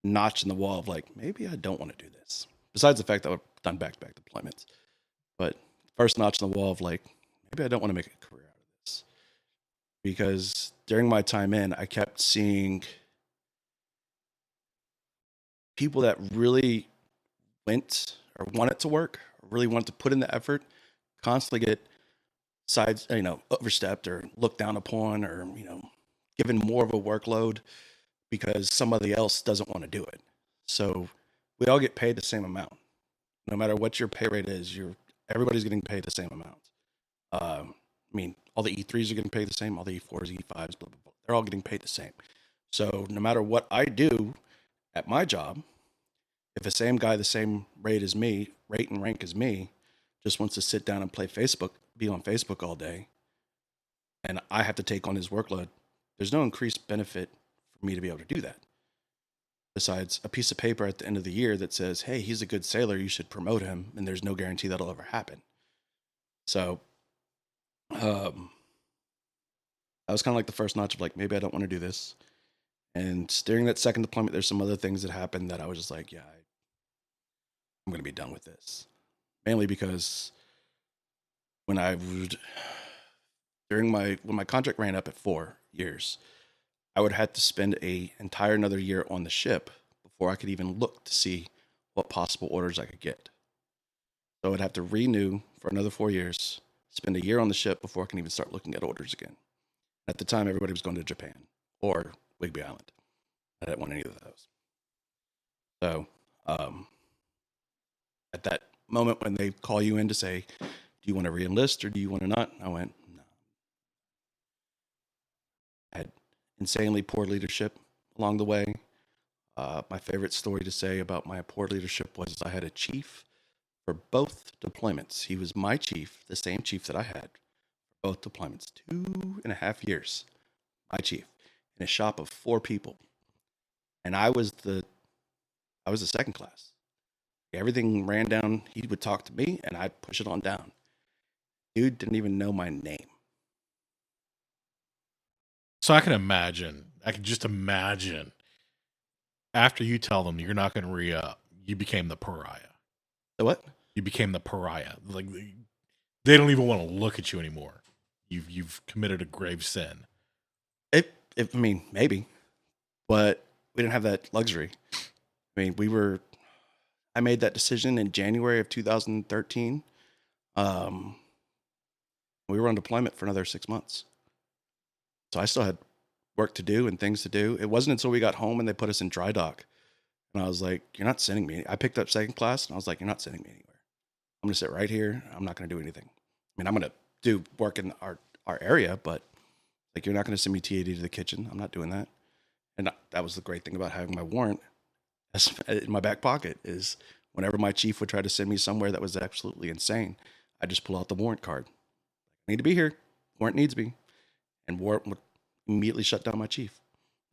notch in the wall of like maybe I don't want to do this. Besides the fact that I've done back-to-back deployments, but first notch in the wall of like maybe I don't want to make a career out of this, because during my time in, I kept seeing people that really went or wanted to work, or really wanted to put in the effort, constantly get overstepped or looked down upon, or given more of a workload because somebody else doesn't want to do it. So we all get paid the same amount, no matter what your pay rate is. Everybody's getting paid the same amount. All the E3s are getting paid the same, all the E4s, E5s, blah, blah, blah. They're all getting paid the same. So no matter what I do at my job, if the same guy, the same rate and rank as me, just wants to sit down and play Facebook, be on Facebook all day, and I have to take on his workload, there's no increased benefit for me to be able to do that. Besides a piece of paper at the end of the year that says, hey, he's a good sailor, you should promote him, and there's no guarantee that'll ever happen. So that was kind of like the first notch of like, maybe I don't want to do this. And during that second deployment, there's some other things that happened that I was just like, yeah, I'm going to be done with this. Mainly because when when my contract ran up at 4 years, I would have to spend a entire another year on the ship before I could even look to see what possible orders I could get. So I'd have to renew for another 4 years, spend a year on the ship before I can even start looking at orders again. At the time, everybody was going to Japan or Whidbey Island. I didn't want any of those. So at that moment when they call you in to say, do you want to re-enlist or do you want to not? I went, no. I had insanely poor leadership along the way. My favorite story to say about my poor leadership was I had a chief for both deployments. He was my chief, the same chief that I had for both deployments, 2.5 years. My chief in a shop of 4 people, and I was the second class. Everything ran down. He would talk to me, and I'd push it on down. Dude didn't even know my name. So I can just imagine after you tell them you're not going to re-up, you became the pariah. The what? You became the pariah. Like they don't even want to look at you anymore. You've committed a grave sin. Maybe, but we didn't have that luxury. I made that decision in January of 2013. We were on deployment for another 6 months. So I still had work to do and things to do. It wasn't until we got home and they put us in dry dock. And I was like, you're not sending me. I picked up second class and I was like, you're not sending me anywhere. I'm going to sit right here. I'm not going to do anything. I'm going to do work in our area, but like, you're not going to send me TAD to the kitchen. I'm not doing that. And that was the great thing about having my warrant in my back pocket, is whenever my chief would try to send me somewhere that was absolutely insane, I just pull out the warrant card. I need to be here. Warrant needs me. And warrant would immediately shut down my chief.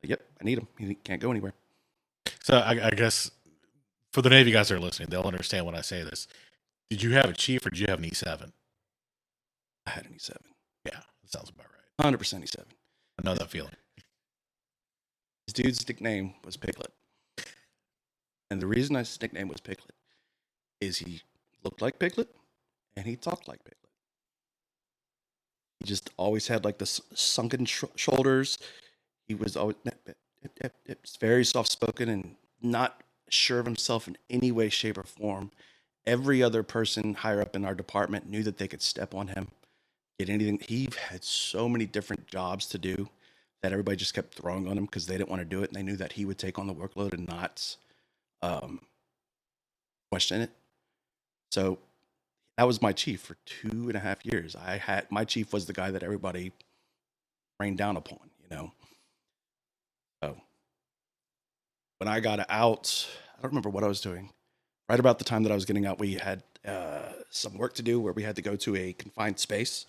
Like, yep, I need him. He can't go anywhere. So I guess for the Navy guys that are listening, they'll understand when I say this. Did you have a chief or did you have an E7? I had an E7. Yeah, that sounds about right. 100% E7. I know that feeling. His dude's nickname was Piglet. And the reason his nickname was Piglet is he looked like Piglet and he talked like Piglet. He just always had like the sunken shoulders. He was always very soft-spoken and not sure of himself in any way, shape, or form. Every other person higher up in our department knew that they could step on him, get anything. He had so many different jobs to do that everybody just kept throwing on him because they didn't want to do it, and they knew that he would take on the workload and not question it. So That was my chief for 2.5 years. My chief was the guy that everybody rained down upon, you know. So when I got out, I don't remember what I was doing. Right about the time that I was getting out, we had some work to do where we had to go to a confined space.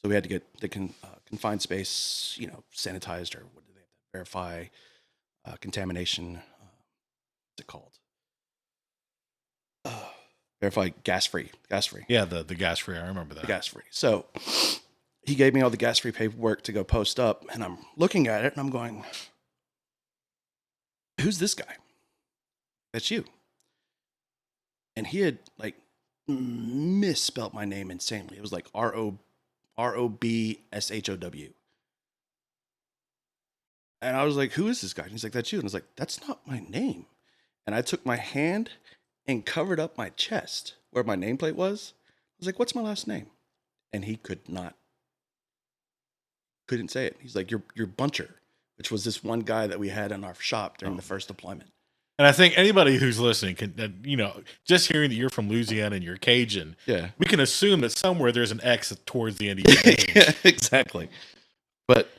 So we had to get the confined space, you know, sanitized, or what do they have to verify contamination? What's it called? Verify gas free. Yeah, the gas free. I remember that. The gas free. So he gave me all the gas free paperwork to go post up, and I'm looking at it and I'm going, "Who's this guy?" That's you. And he had like misspelled my name insanely. It was like Robshow. And I was like, "Who is this guy?" And he's like, "That's you." And I was like, "That's not my name." And I took my hand and covered up my chest where my nameplate was. I was like, "What's my last name?" And he couldn't say it. He's like, "You're Buncher," which was this one guy that we had in our shop during the first deployment. And I think anybody who's listening can, you know, just hearing that you're from Louisiana and you're Cajun, Yeah. we can assume that somewhere there's an X towards the end of your name. Yeah, exactly. But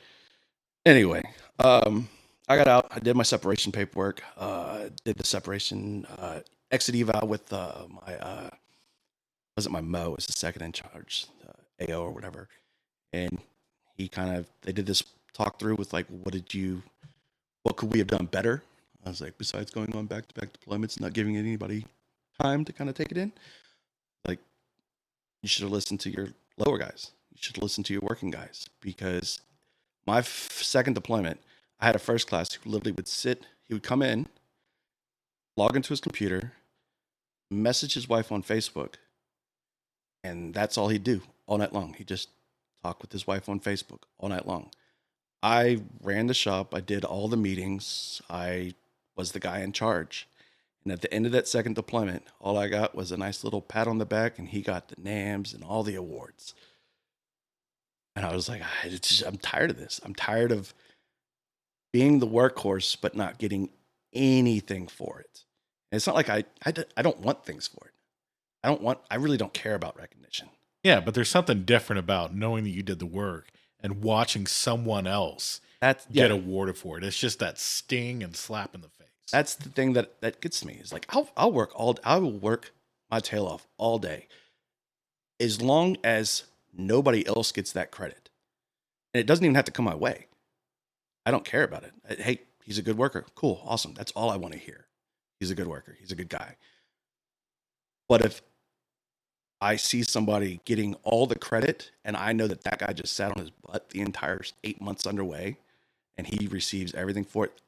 anyway, I got out. I did my separation paperwork. Did the separation exit eval with my wasn't my Mo, it was the second in charge, AO or whatever. And they did this talk through with like, what could we have done better? I was like, besides going on back-to-back deployments, not giving anybody time to kind of take it in, like, you should have listened to your lower guys. You should listen to your working guys, because my second deployment, I had a first class who literally he would come in, log into his computer, message his wife on Facebook, and that's all he'd do all night long. He'd just talk with his wife on Facebook all night long. I ran the shop. I did all the meetings. I was the guy in charge. And at the end of that second deployment, all I got was a nice little pat on the back, and he got the NAMs and all the awards. And I was like, I'm tired of this. I'm tired of being the workhorse, but not getting anything for it. And it's not like I don't want things for it. I really don't care about recognition. Yeah, but there's something different about knowing that you did the work and watching someone else get awarded for it. It's just that sting and slap in the face. That's the thing that gets me. Is like, I will work my tail off all day, as long as nobody else gets that credit. And it doesn't even have to come my way. I don't care about it. Hey, he's a good worker. Cool. Awesome. That's all I want to hear. He's a good worker. He's a good guy. But if I see somebody getting all the credit, and I know that guy just sat on his butt the entire 8 months underway, and he receives everything for it,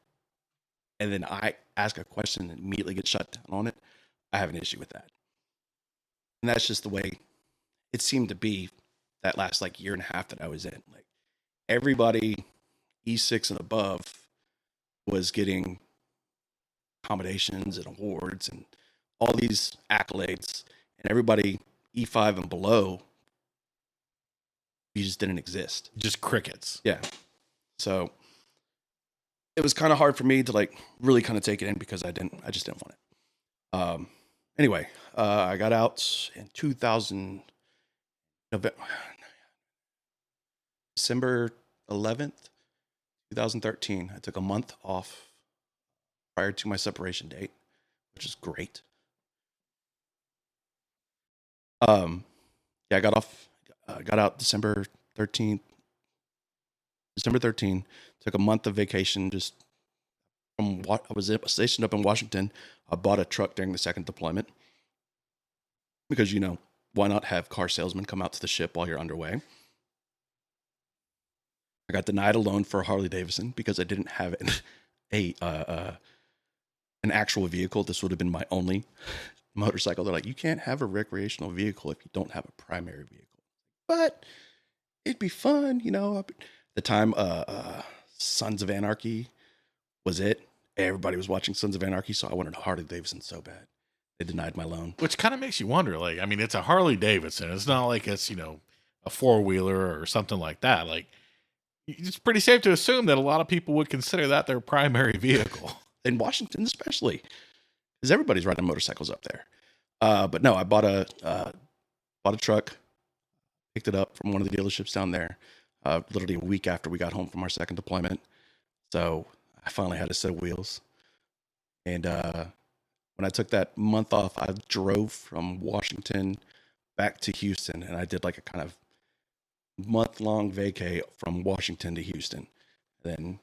and then I ask a question and immediately get shut down on it, I have an issue with that. And that's just the way it seemed to be that last like year and a half that I was in. Like, everybody E6 and above was getting accommodations and awards and all these accolades, and everybody E5 and below, you just didn't exist. Just crickets. Yeah. So it was kind of hard for me to like really kind of take it in, because I just didn't want it. Anyway, I got out in December 11th, 2013. I took a month off prior to my separation date, which is great. I got out December 13th. Took a month of vacation. Just from what I was stationed up in Washington. I bought a truck during the second deployment, because, why not have car salesmen come out to the ship while you're underway? I got denied a loan for a Harley Davidson because I didn't have an actual vehicle. This would have been my only motorcycle. They're like, you can't have a recreational vehicle if you don't have a primary vehicle. But it'd be fun, At the time, Sons of Anarchy was it. Everybody was watching Sons of Anarchy, so I wanted a Harley Davidson so bad. They denied my loan. Which kind of makes you wonder, like, I mean, it's a Harley Davidson. It's not like it's, a four-wheeler or something like that. Like, it's pretty safe to assume that a lot of people would consider that their primary vehicle. In Washington, especially, because everybody's riding motorcycles up there. But no, I bought a bought a truck, picked it up from one of the dealerships down there, literally a week after we got home from our second deployment. So I finally had a set of wheels. And when I took that month off, I drove from Washington back to Houston, and I did like a kind of month-long vacay from Washington to Houston. And then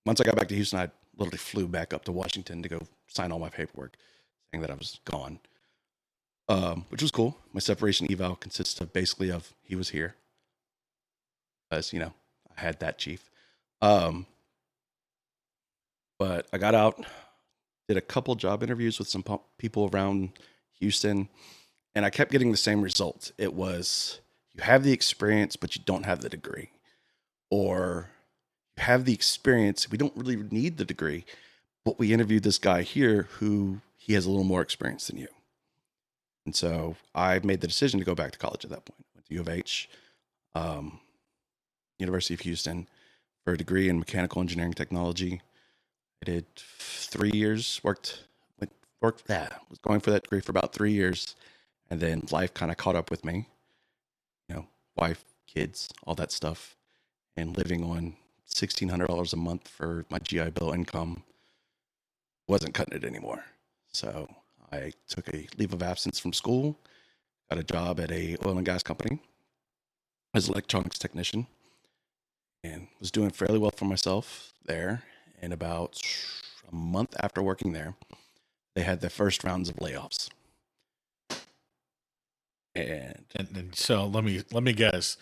once I got back to Houston, I literally flew back up to Washington to go sign all my paperwork saying that I was gone, which was cool. My separation eval consists of basically of he was here, as you know, I had that chief. But I got out, did a couple job interviews with some people around Houston, and I kept getting the same results. It was, you have the experience, but you don't have the degree. Or you have the experience, we don't really need the degree, but we interviewed this guy here who he has a little more experience than you. And so I made the decision to go back to college at that point. Went to U of H, University of Houston, for a degree in mechanical engineering technology. I did 3 years, was going for that degree for about 3 years. And then life kind of caught up with me, wife, kids, all that stuff. And living on $1,600 a month for my GI Bill income wasn't cutting it anymore. So I took a leave of absence from school, got a job at a oil and gas company as an electronics technician, and was doing fairly well for myself there. And about a month after working there, they had their first rounds of layoffs. And so let me guess,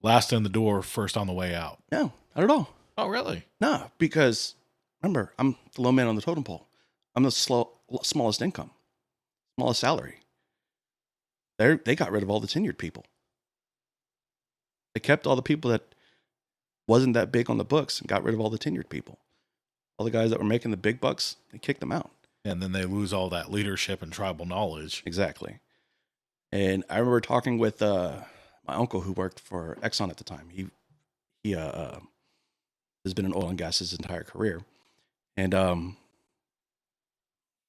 last in the door, first on the way out. No, not at all. Oh, really? No, because remember, I'm the low man on the totem pole. I'm the smallest income, smallest salary. They got rid of all the tenured people. They kept all the people that wasn't that big on the books and got rid of all the tenured people. All the guys that were making the big bucks, they kicked them out. And then they lose all that leadership and tribal knowledge. Exactly. And I remember talking with my uncle who worked for Exxon at the time. He has been in oil and gas his entire career. And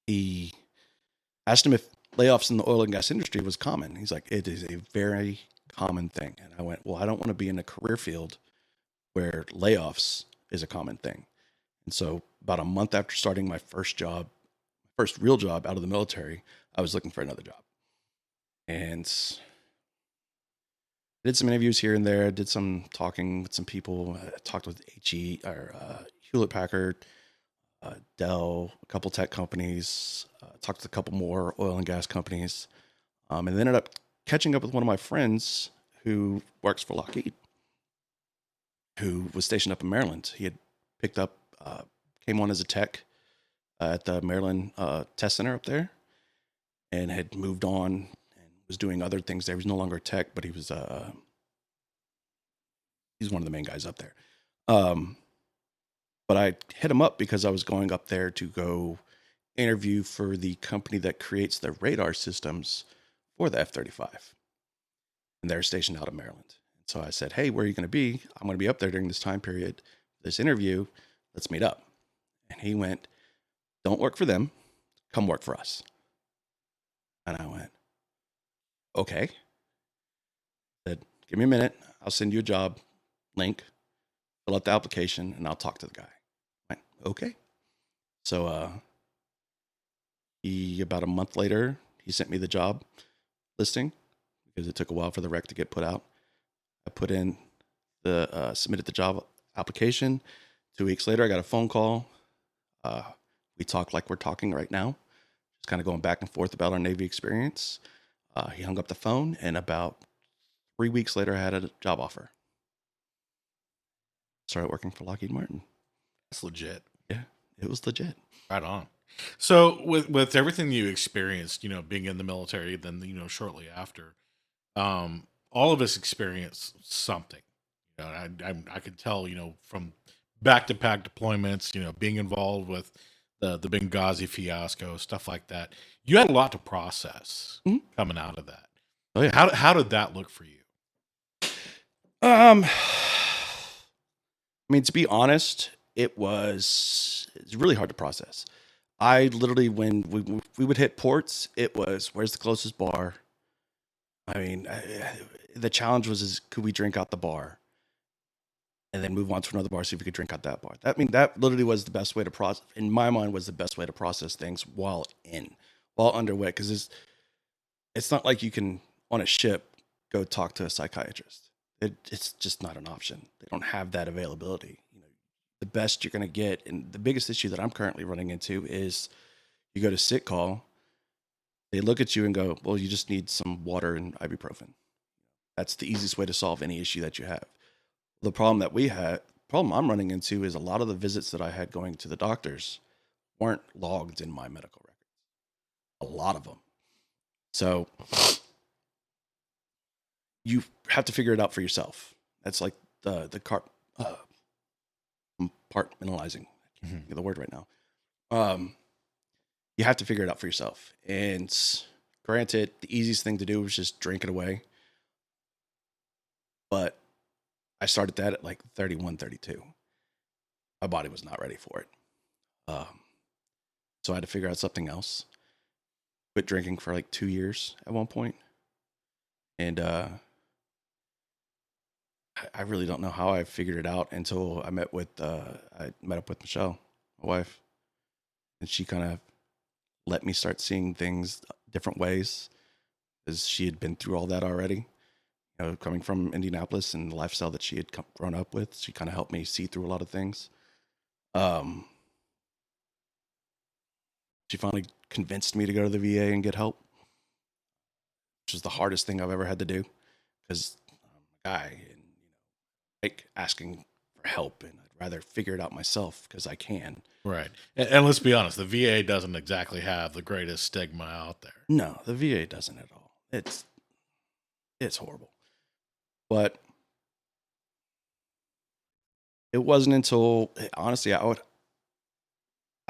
he asked him if layoffs in the oil and gas industry was common. He's like, it is a very common thing. And I went, well, I don't want to be in a career field where layoffs is a common thing. And so about a month after starting my first real job out of the military, I was looking for another job. And I did some interviews here and there, did some talking with some people, talked with Hewlett Packard, Dell, a couple tech companies, talked to a couple more oil and gas companies, and then ended up catching up with one of my friends who works for Lockheed, who was stationed up in Maryland. He had picked up, came on as a tech at the Maryland Test Center up there, and had moved on and was doing other things there. He was no longer a tech, but he was he's one of the main guys up there. But I hit him up because I was going up there to go interview for the company that creates the radar systems for the F-35. And they're stationed out of Maryland. So I said, hey, where are you going to be? I'm going to be up there during this time period, this interview. Let's meet up. And he went, don't work for them. Come work for us. And I went, okay. He said, give me a minute. I'll send you a job link. Fill out the application, and I'll talk to the guy. I went, okay. So about a month later, he sent me the job listing because it took a while for the rec to get put out. I put in submitted the job application. 2 weeks later, I got a phone call. We talked like we're talking right now, just kind of going back and forth about our Navy experience. He hung up the phone, and about 3 weeks later, I had a job offer. Started working for Lockheed Martin. That's legit. Yeah, it was legit. Right on. So with everything you experienced, being in the military, then shortly after, all of us experienced something. I could tell, from back to back deployments, being involved with the Benghazi fiasco, stuff like that. You had a lot to process coming out of that. Oh yeah. How did that look for you? I mean, to be honest, it's really hard to process. I literally, when we would hit ports, it was, where's the closest bar? I mean, the challenge was, could we drink out the bar and then move on to another bar, see if we could drink out that bar. That literally was the best way to process, in my mind, was the best way to process things while underway. Because it's not like you can, on a ship, go talk to a psychiatrist. It's just not an option. They don't have that availability. The best you're going to get, and the biggest issue that I'm currently running into is, you go to sick call, they look at you and go, well, you just need some water and ibuprofen. That's the easiest way to solve any issue that you have. The problem I'm running into is, a lot of the visits that I had going to the doctors weren't logged in my medical records. A lot of them. So you have to figure it out for yourself. That's like compartmentalizing. I can't think of the word right now. You have to figure it out for yourself. And granted, the easiest thing to do was just drink it away. But I started that at like 31, 32. My body was not ready for it. So I had to figure out something else. Quit drinking for like 2 years at one point. And I really don't know how I figured it out until I met up with Michelle, my wife. And she kind of let me start seeing things different ways, as she had been through all that already. Coming from Indianapolis and the lifestyle that she had grown up with, she kind of helped me see through a lot of things. She finally convinced me to go to the VA and get help, which was the hardest thing I've ever had to do, because I'm a guy and like asking for help, and I'd rather figure it out myself because I can. Right. And let's be honest, the VA doesn't exactly have the greatest stigma out there. No, the VA doesn't at all. It's horrible. But it wasn't until, honestly, I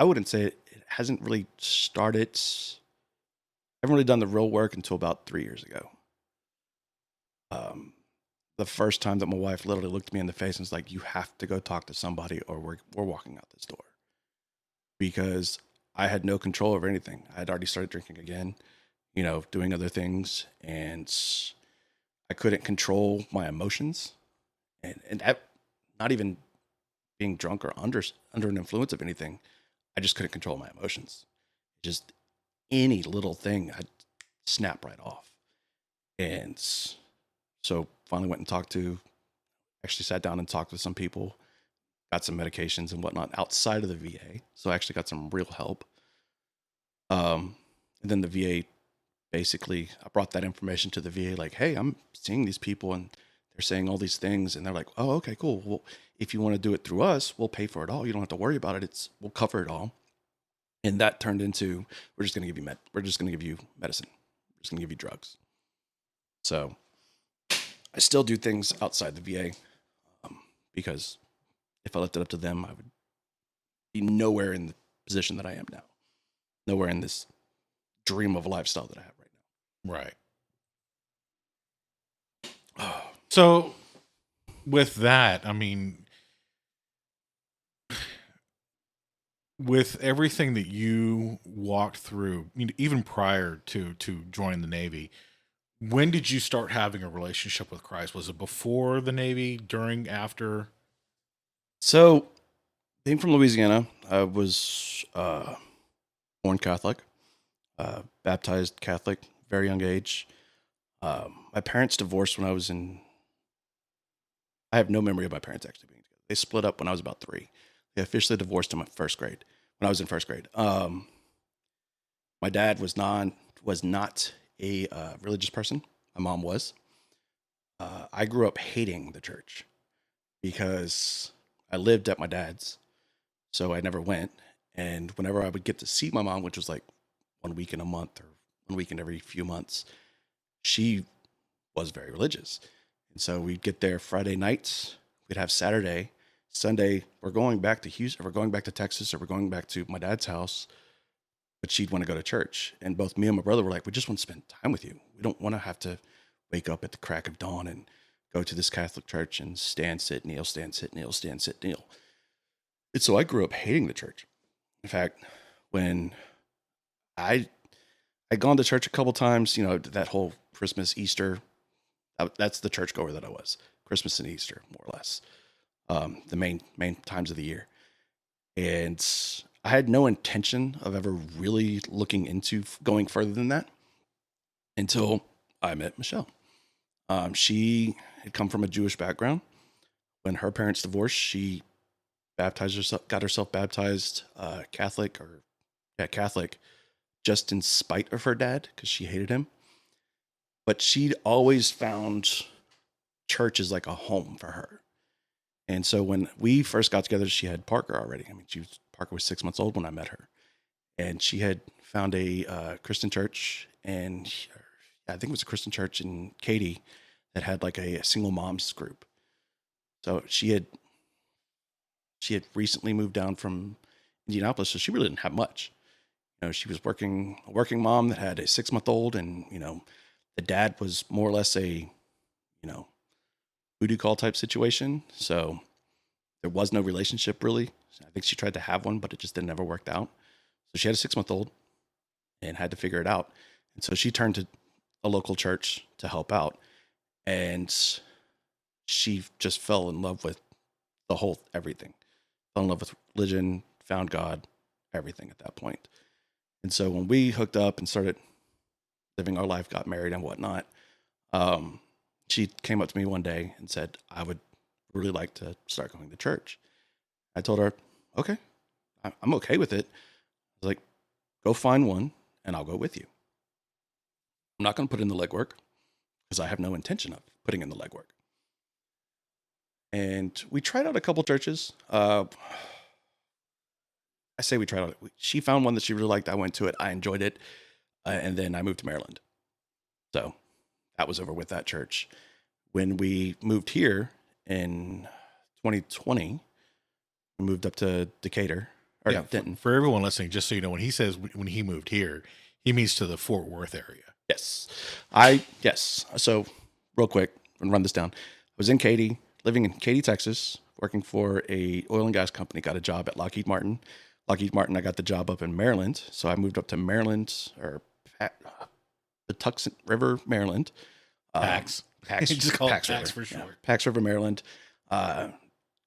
wouldn't say it hasn't really started. I haven't really done the real work until about 3 years ago. The first time that my wife literally looked me in the face and was like, "You have to go talk to somebody, or we're walking out this door," because I had no control over anything. I had already started drinking again, doing other things, and I couldn't control my emotions, and that, not even being drunk or under an influence of anything, I just couldn't control my emotions. Just any little thing, I'd snap right off. And so finally actually sat down and talked with some people, got some medications and whatnot outside of the VA. So I actually got some real help. And then the VA, basically, I brought that information to the VA, like, hey, I'm seeing these people and they're saying all these things. And they're like, oh, okay, cool. Well, if you want to do it through us, we'll pay for it all. You don't have to worry about it. We'll cover it all. And that turned into, we're just going to give you we're just going to give you medicine. We're just going to give you drugs. So I still do things outside the VA, because if I left it up to them, I would be nowhere in the position that I am now. Nowhere in this dream of a lifestyle that I have right now. Right. So with that, I mean, with everything that you walked through, even prior to joining the Navy, when did you start having a relationship with Christ? Was it before the Navy, during, after? So, being from Louisiana, I was born Catholic, baptized Catholic, very young age. My parents divorced when I have no memory of my parents actually being together. They split up when I was about 3. They officially divorced in my first grade, when I was in first grade. My dad was not a religious person. My mom was. I grew up hating the church because I lived at my dad's, so I never went. And whenever I would get to see my mom, which was like 1 week in a month or 1 week in every few months, she was very religious. And so we'd get there Friday nights. We'd have Saturday, Sunday. We're going back to Houston. We're going back to Texas, or we're going back to my dad's house. But she'd want to go to church. And both me and my brother were like, we just want to spend time with you. We don't want to have to wake up at the crack of dawn and go to this Catholic church and stand, sit, kneel, stand, sit, kneel, stand, sit, kneel. And so I grew up hating the church. In fact, when I I'd gone to church a couple times, that whole Christmas, Easter. That's the churchgoer that I was. Christmas and Easter, more or less, the main times of the year. And I had no intention of ever really looking into going further than that until I met Michelle. She had come from a Jewish background. When her parents divorced, she baptized herself, got herself baptized Catholic, just in spite of her dad because she hated him. But she'd always found church as like a home for her. And so when we first got together, she had Parker already. I mean, Parker was 6 months old when I met her, and she had found a Christian church, and I think it was a Christian church in Katy that had like a single moms group. So she had recently moved down from Indianapolis, so she really didn't have much. She was a working mom that had a 6-month-old, and the dad was more or less a voodoo call type situation. So there was no relationship really. I think she tried to have one, but it just never worked out. So she had a 6-month-old and had to figure it out. And so she turned to a local church to help out. And she just fell in love with the whole everything. Fell in love with religion, found God, everything at that point. And so when we hooked up and started living our life, got married and whatnot, she came up to me one day and said, I would really like to start going to church. I told her, okay, I'm okay with it. I was like, go find one and I'll go with you. I'm not going to put in the legwork because I have no intention of putting in the legwork. And we tried out a couple churches. I say we tried out. She found one that she really liked. I went to it. I enjoyed it. And then I moved to Maryland. So that was over with that church. When we moved here in 2020, we moved up to Decatur. Denton. For everyone listening, just so you know, when he says when he moved here, he means to the Fort Worth area. Yes. So real quick, I'm gonna run this down. I was in Katy, living in Katy, Texas, working for a oil and gas company, got a job at Lockheed Martin. I got the job up in Maryland. So I moved up to Maryland, or the Tucson River, Maryland. Pax. Just call it Pax for short. Yeah, Pax River, Maryland.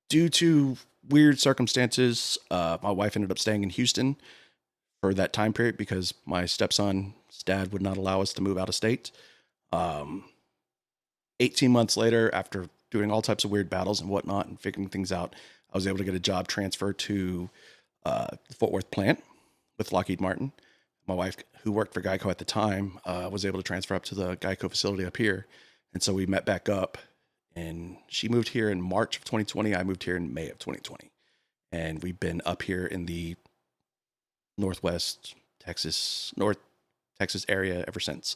Due to weird circumstances, my wife ended up staying in Houston for that time period because my stepson's dad would not allow us to move out of state. 18 months later, after doing all types of weird battles and whatnot and figuring things out, I was able to get a job transfer to the Fort Worth plant with Lockheed Martin. My wife, who worked for Geico at the time, was able to transfer up to the Geico facility up here. And so we met back up, and she moved here in March of 2020. I moved here in May of 2020. And we've been up here in the North Texas area ever since.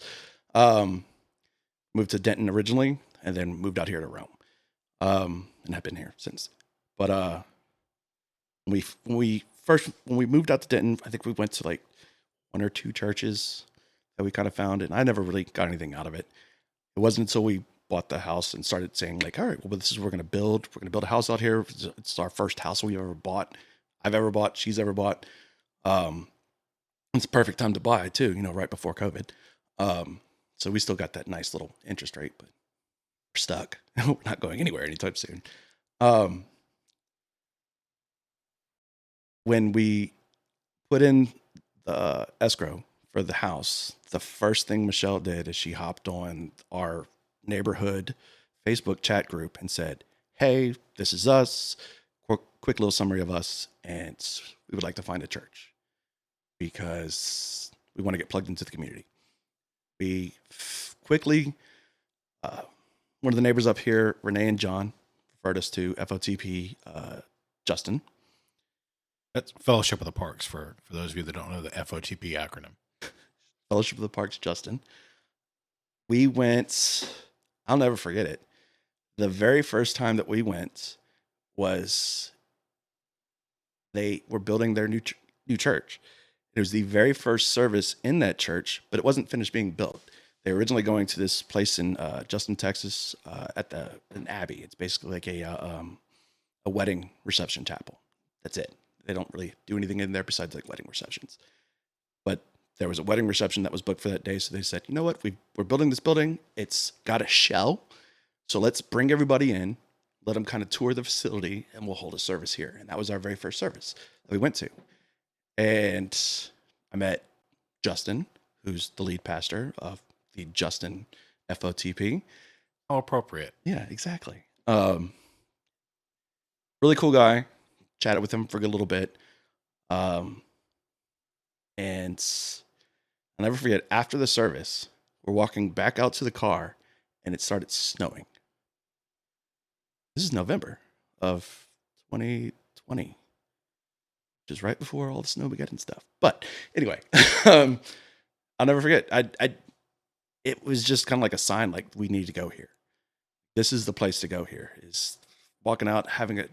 Moved to Denton originally, and then moved out here to Rome. And have been here since. But when we moved out to Denton, I think we went to like one or two churches that we kind of found, and I never really got anything out of it. It wasn't until we bought the house and started saying like, all right, well, this is what we're going to build. We're going to build a house out here. It's our first house we've ever bought. I've ever bought. She's ever bought. It's a perfect time to buy too, right before COVID. So we still got that nice little interest rate, but we're stuck. We're not going anywhere anytime soon. When we put in the escrow for the house, the first thing Michelle did is she hopped on our neighborhood Facebook chat group and said, hey, this is us. Quick little summary of us. And we would like to find a church because we want to get plugged into the community. We quickly, one of the neighbors up here, Renee and John, referred us to FOTP Justin. That's Fellowship of the Parks for those of you that don't know the FOTP acronym. Fellowship of the Parks, Justin. We went, I'll never forget it. The very first time that we went was they were building their new church. It was the very first service in that church, but it wasn't finished being built. They were originally going to this place in Justin, Texas, at an abbey. It's basically like a wedding reception chapel. That's it. They don't really do anything in there besides like wedding receptions. But there was a wedding reception that was booked for that day. So they said, you know what? We're building this building. It's got a shell. So let's bring everybody in, let them kind of tour the facility, and we'll hold a service here. And that was our very first service that we went to. And I met Justin, who's the lead pastor of the Justin FOTP. How appropriate. Yeah, exactly. Really cool guy. Chatted with him for a good little bit. And I'll never forget, after the service, we're walking back out to the car and it started snowing. This is November of 2020, which is right before all the snow began and stuff. But anyway, I'll never forget. It was just kind of like a sign, like, we need to go here. This is the place to go here. Is walking out, having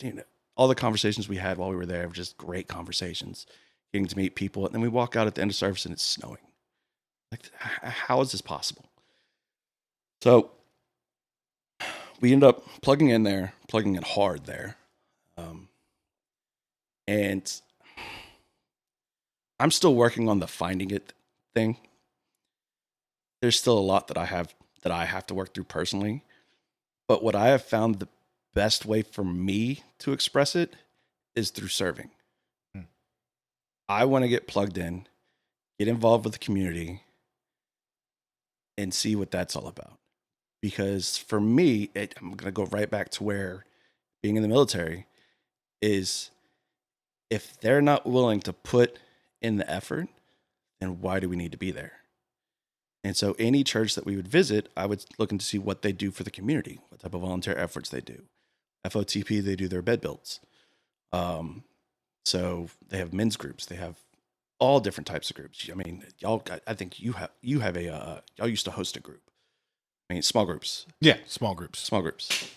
all the conversations we had while we were there were just great conversations, getting to meet people. And then we walk out at the end of service and it's snowing. Like, how is this possible? So we ended up plugging in hard there. And I'm still working on the finding it thing. There's still a lot that I have to work through personally. But what I have found the best way for me to express it is through serving. I want to get plugged in, get involved with the community, and see what that's all about. Because for me, I'm going to go right back to where being in the military is, if they're not willing to put in the effort, then why do we need to be there? And so any church that we would visit, I would look into see what they do for the community, what type of volunteer efforts they do. FOTP, they do their bed builds. So they have men's groups. They have all different types of groups. I mean, y'all, I think you have y'all used to host a group. I mean, small groups. Yeah, small groups. Small groups.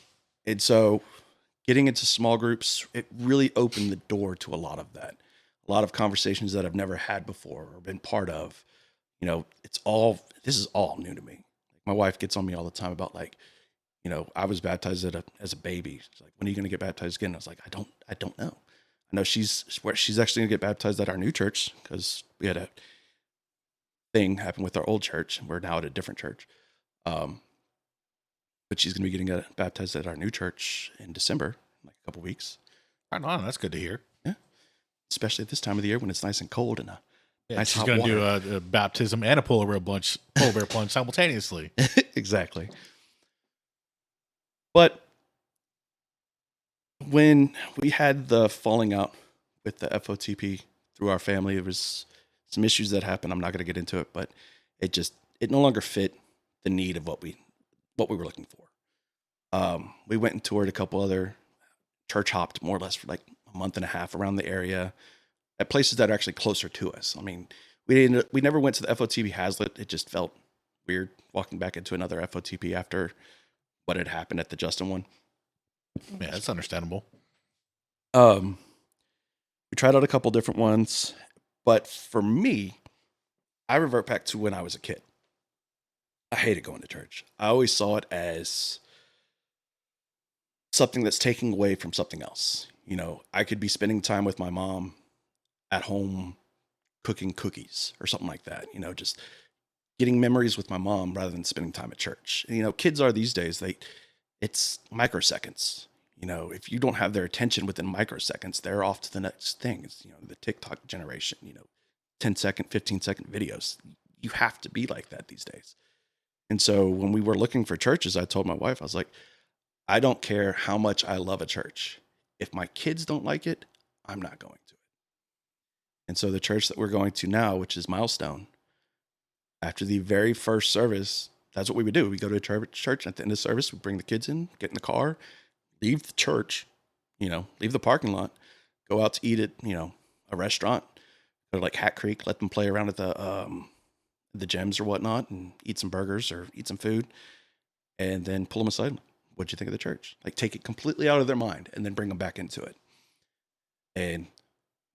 And so getting into small groups, it really opened the door to a lot of that. A lot of conversations that I've never had before or been part of. This is all new to me. My wife gets on me all the time about, like, I was baptized as a baby. She's like, when are you going to get baptized again? I was like, I don't know. I know she's actually going to get baptized at our new church, because we had a thing happen with our old church, and we're now at a different church. But she's going to be getting baptized at our new church in December, like a couple weeks. Right on. That's good to hear. Yeah. Especially at this time of the year when it's nice and cold and nice she's hot going to water. do a baptism and a polar bear plunge simultaneously. Exactly. But when we had the falling out with the FOTP through our family, there was some issues that happened. I'm not going to get into it, but it no longer fit the need of what we were looking for. We went and toured a couple other church hopped more or less for like a month and a half around the area at places that are actually closer to us. I mean, we never went to the FOTP Hazlitt. It just felt weird walking back into another FOTP after what had happened at the Justin one. Yeah, that's understandable. We tried out a couple different ones, but for me, I revert back to when I was a kid. I hated going to church. I always saw it as something that's taking away from something else. I could be spending time with my mom at home cooking cookies or something like that, just getting memories with my mom rather than spending time at church. Kids are these days, it's microseconds. If you don't have their attention within microseconds, they're off to the next thing. It's, the TikTok generation, 10-second, 15-second videos. You have to be like that these days. And so when we were looking for churches, I told my wife, I was like, I don't care how much I love a church. If my kids don't like it, I'm not going to it. And so the church that we're going to now, which is Milestone, after the very first service, that's what we would do. We go to a church at the end of the service, we bring the kids in, get in the car, leave the church, leave the parking lot, go out to eat at, a restaurant, go to like Hat Creek, let them play around at the gyms or whatnot and eat some burgers or eat some food, and then pull them aside. What'd you think of the church? Like, take it completely out of their mind and then bring them back into it. And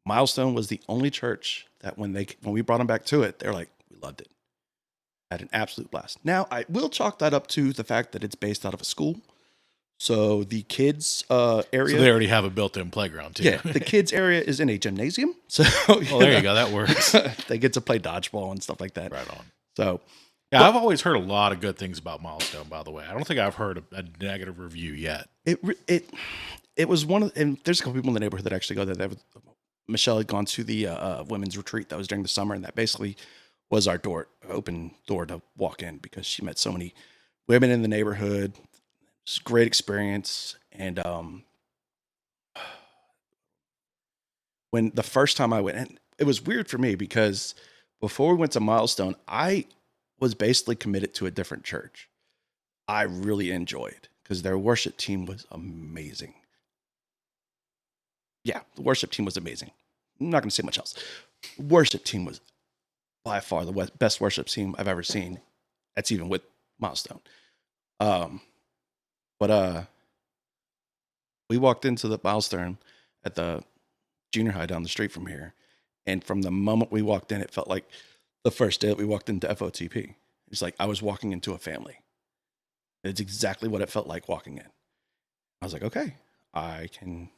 Milestone was the only church that when we brought them back to it, they're like, we loved it. Had an absolute blast. Now, I will chalk that up to the fact that it's based out of a school. So the kids So area, they already have a built-in playground too. yeah, the kids area is in a gymnasium. So Well, there you go. That works. they get to play dodgeball and stuff like that. Right on. So, Yeah, but I've always heard a lot of good things about Milestone. By the way, I don't think I've heard a negative review yet. it was one of, and there's a couple people in the neighborhood that actually go there. Michelle had gone to the women's retreat that was during the summer, and that basically was our open door to walk in because she met so many women in the neighborhood. It's a great experience. And when the first time I went, and it was weird for me because before we went to Milestone, I was basically committed to a different church. I really enjoyed because their worship team was amazing. Yeah, the worship team was amazing. I'm not going to say much else. Worship team was by far the best worship team I've ever seen. That's even with Milestone. Um, but we walked into the Milestone at the junior high down the street from here, and from the moment we walked in, it felt like the first day that we walked into FOTP. It's like I was walking into a family. It's exactly what it felt like walking in. I was like, okay, I can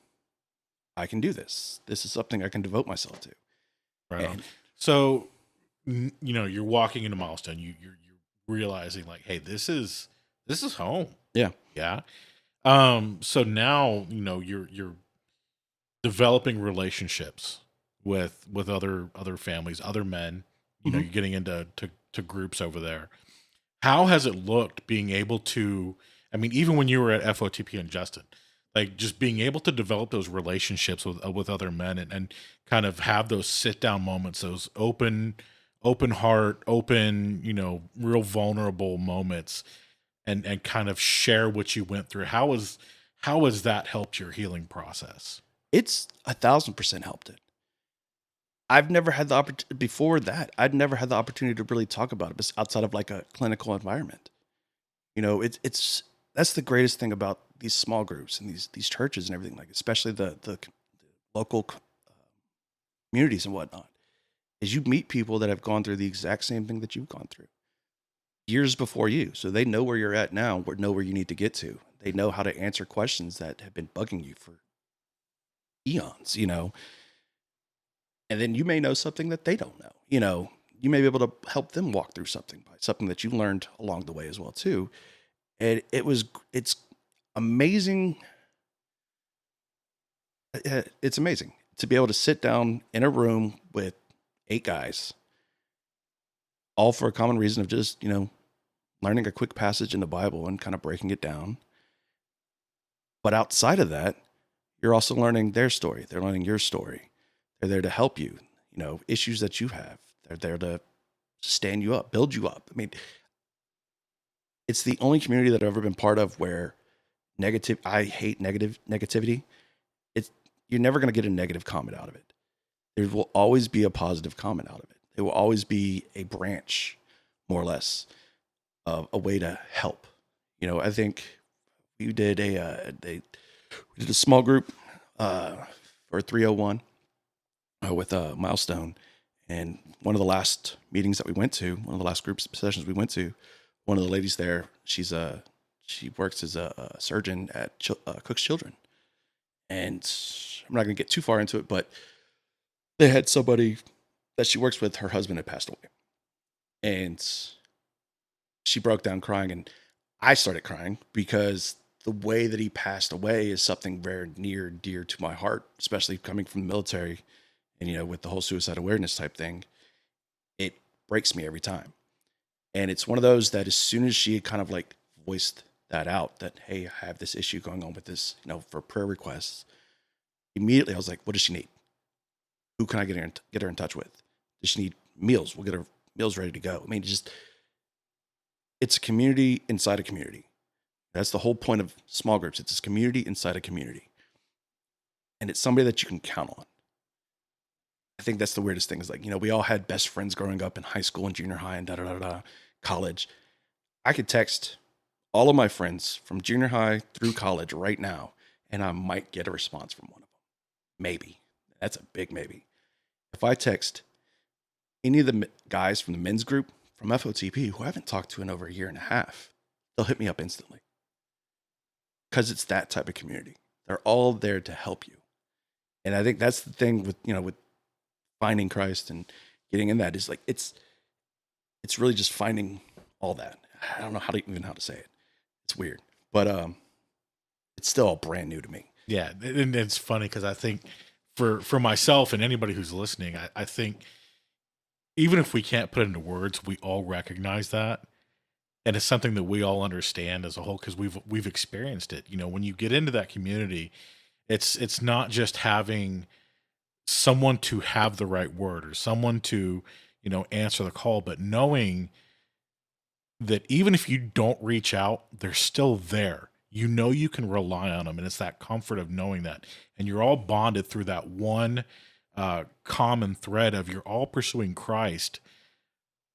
do this. This is something I can devote myself to. Right on. And So, you're walking into Milestone. You're realizing like, hey, this is home. yeah, Yeah. So now you're developing relationships with other families, other men. Mhm. You're getting into to groups over there. How has it looked being able to? I mean, even when you were at FOTP and Justin, like just being able to develop those relationships with other men and kind of have those sit down moments, those open heart, open, real vulnerable moments, and kind of share what you went through. How has that helped your healing process? it's 1,000% helped it. I've never had the opportunity before that. I'd never had the opportunity to really talk about it outside of like a clinical environment. It's that's the greatest thing about these small groups and these churches and everything, like especially the local communities and whatnot, is you meet people that have gone through the exact same thing that you've gone through years before you. So they know where you're at now, or know where you need to get to. They know how to answer questions that have been bugging you for eons. And then you may know something that they don't know. You may be able to help them walk through something that you learned along the way as well too. And it's amazing. It's amazing to be able to sit down in a room with 8 guys, all for a common reason of just, learning a quick passage in the Bible and kind of breaking it down. But outside of that, you're also learning their story. They're learning your story. They're there to help you, issues that you have. They're there to stand you up, build you up. I mean, it's the only community that I've ever been part of where I hate negativity. It's, you're never going to get a negative comment out of it. There will always be a positive comment out of it. It will always be a branch, more or less, of a way to help. I think we did we did a small group for 301 with a Milestone, and one of the last meetings that we went to, one of the last group sessions we went to, one of the ladies there, she works as a surgeon at Cook's Children, and I'm not going to get too far into it, but they had somebody that she works with. Her husband had passed away, and she broke down crying, and I started crying because the way that he passed away is something very near and dear to my heart, especially coming from the military and, with the whole suicide awareness type thing. It breaks me every time. And it's one of those that as soon as she had kind of like voiced that out, that, hey, I have this issue going on with this, for prayer requests, immediately I was like, what does she need? Who can I get her in touch with? Does she need meals? We'll get her meals ready to go. I mean, it's a community inside a community. That's the whole point of small groups. It's a community inside a community. And it's somebody that you can count on. I think that's the weirdest thing is like, we all had best friends growing up in high school and junior high and college. I could text all of my friends from junior high through college right now, and I might get a response from one of them. Maybe. That's a big maybe. If I text any of the guys from the men's group from FOTP who I haven't talked to in over a year and a half, they'll hit me up instantly. because it's that type of community. They're all there to help you. And I think that's the thing with, with finding Christ and getting in that is like, it's really just finding all that. I don't know how to say it. It's weird, but it's still all brand new to me. Yeah, and it's funny because I think for myself and anybody who's listening, I think even if we can't put it into words, we all recognize that, and it's something that we all understand as a whole because we've experienced it. When you get into that community, it's not just having someone to have the right word or someone to answer the call, but knowing that even if you don't reach out, they're still there. You can rely on them, and it's that comfort of knowing that. And you're all bonded through that one common thread of you're all pursuing Christ.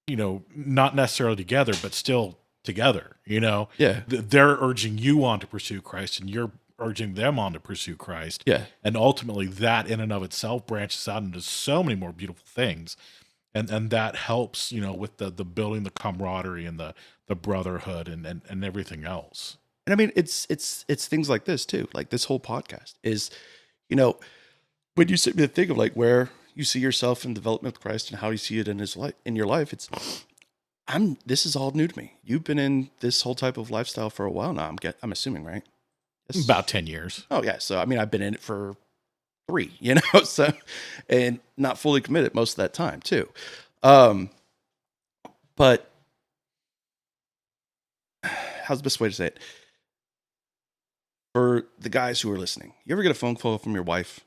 Not necessarily together, but still together. Yeah. They're urging you on to pursue Christ, and you're urging them on to pursue Christ. Yeah. And ultimately, that in and of itself branches out into so many more beautiful things. And that helps, with the building the camaraderie and the brotherhood and everything else. And I mean, it's things like this too. Like this whole podcast is, when you sit and think of like where you see yourself in development with Christ and how you see it in his life, in your life, this is all new to me. You've been in this whole type of lifestyle for a while now. I'm assuming, right? Yes. About 10 years. Oh yeah. So, I mean, I've been in it for 3, so, and not fully committed most of that time too. But how's the best way to say it? For the guys who are listening, you ever get a phone call from your wife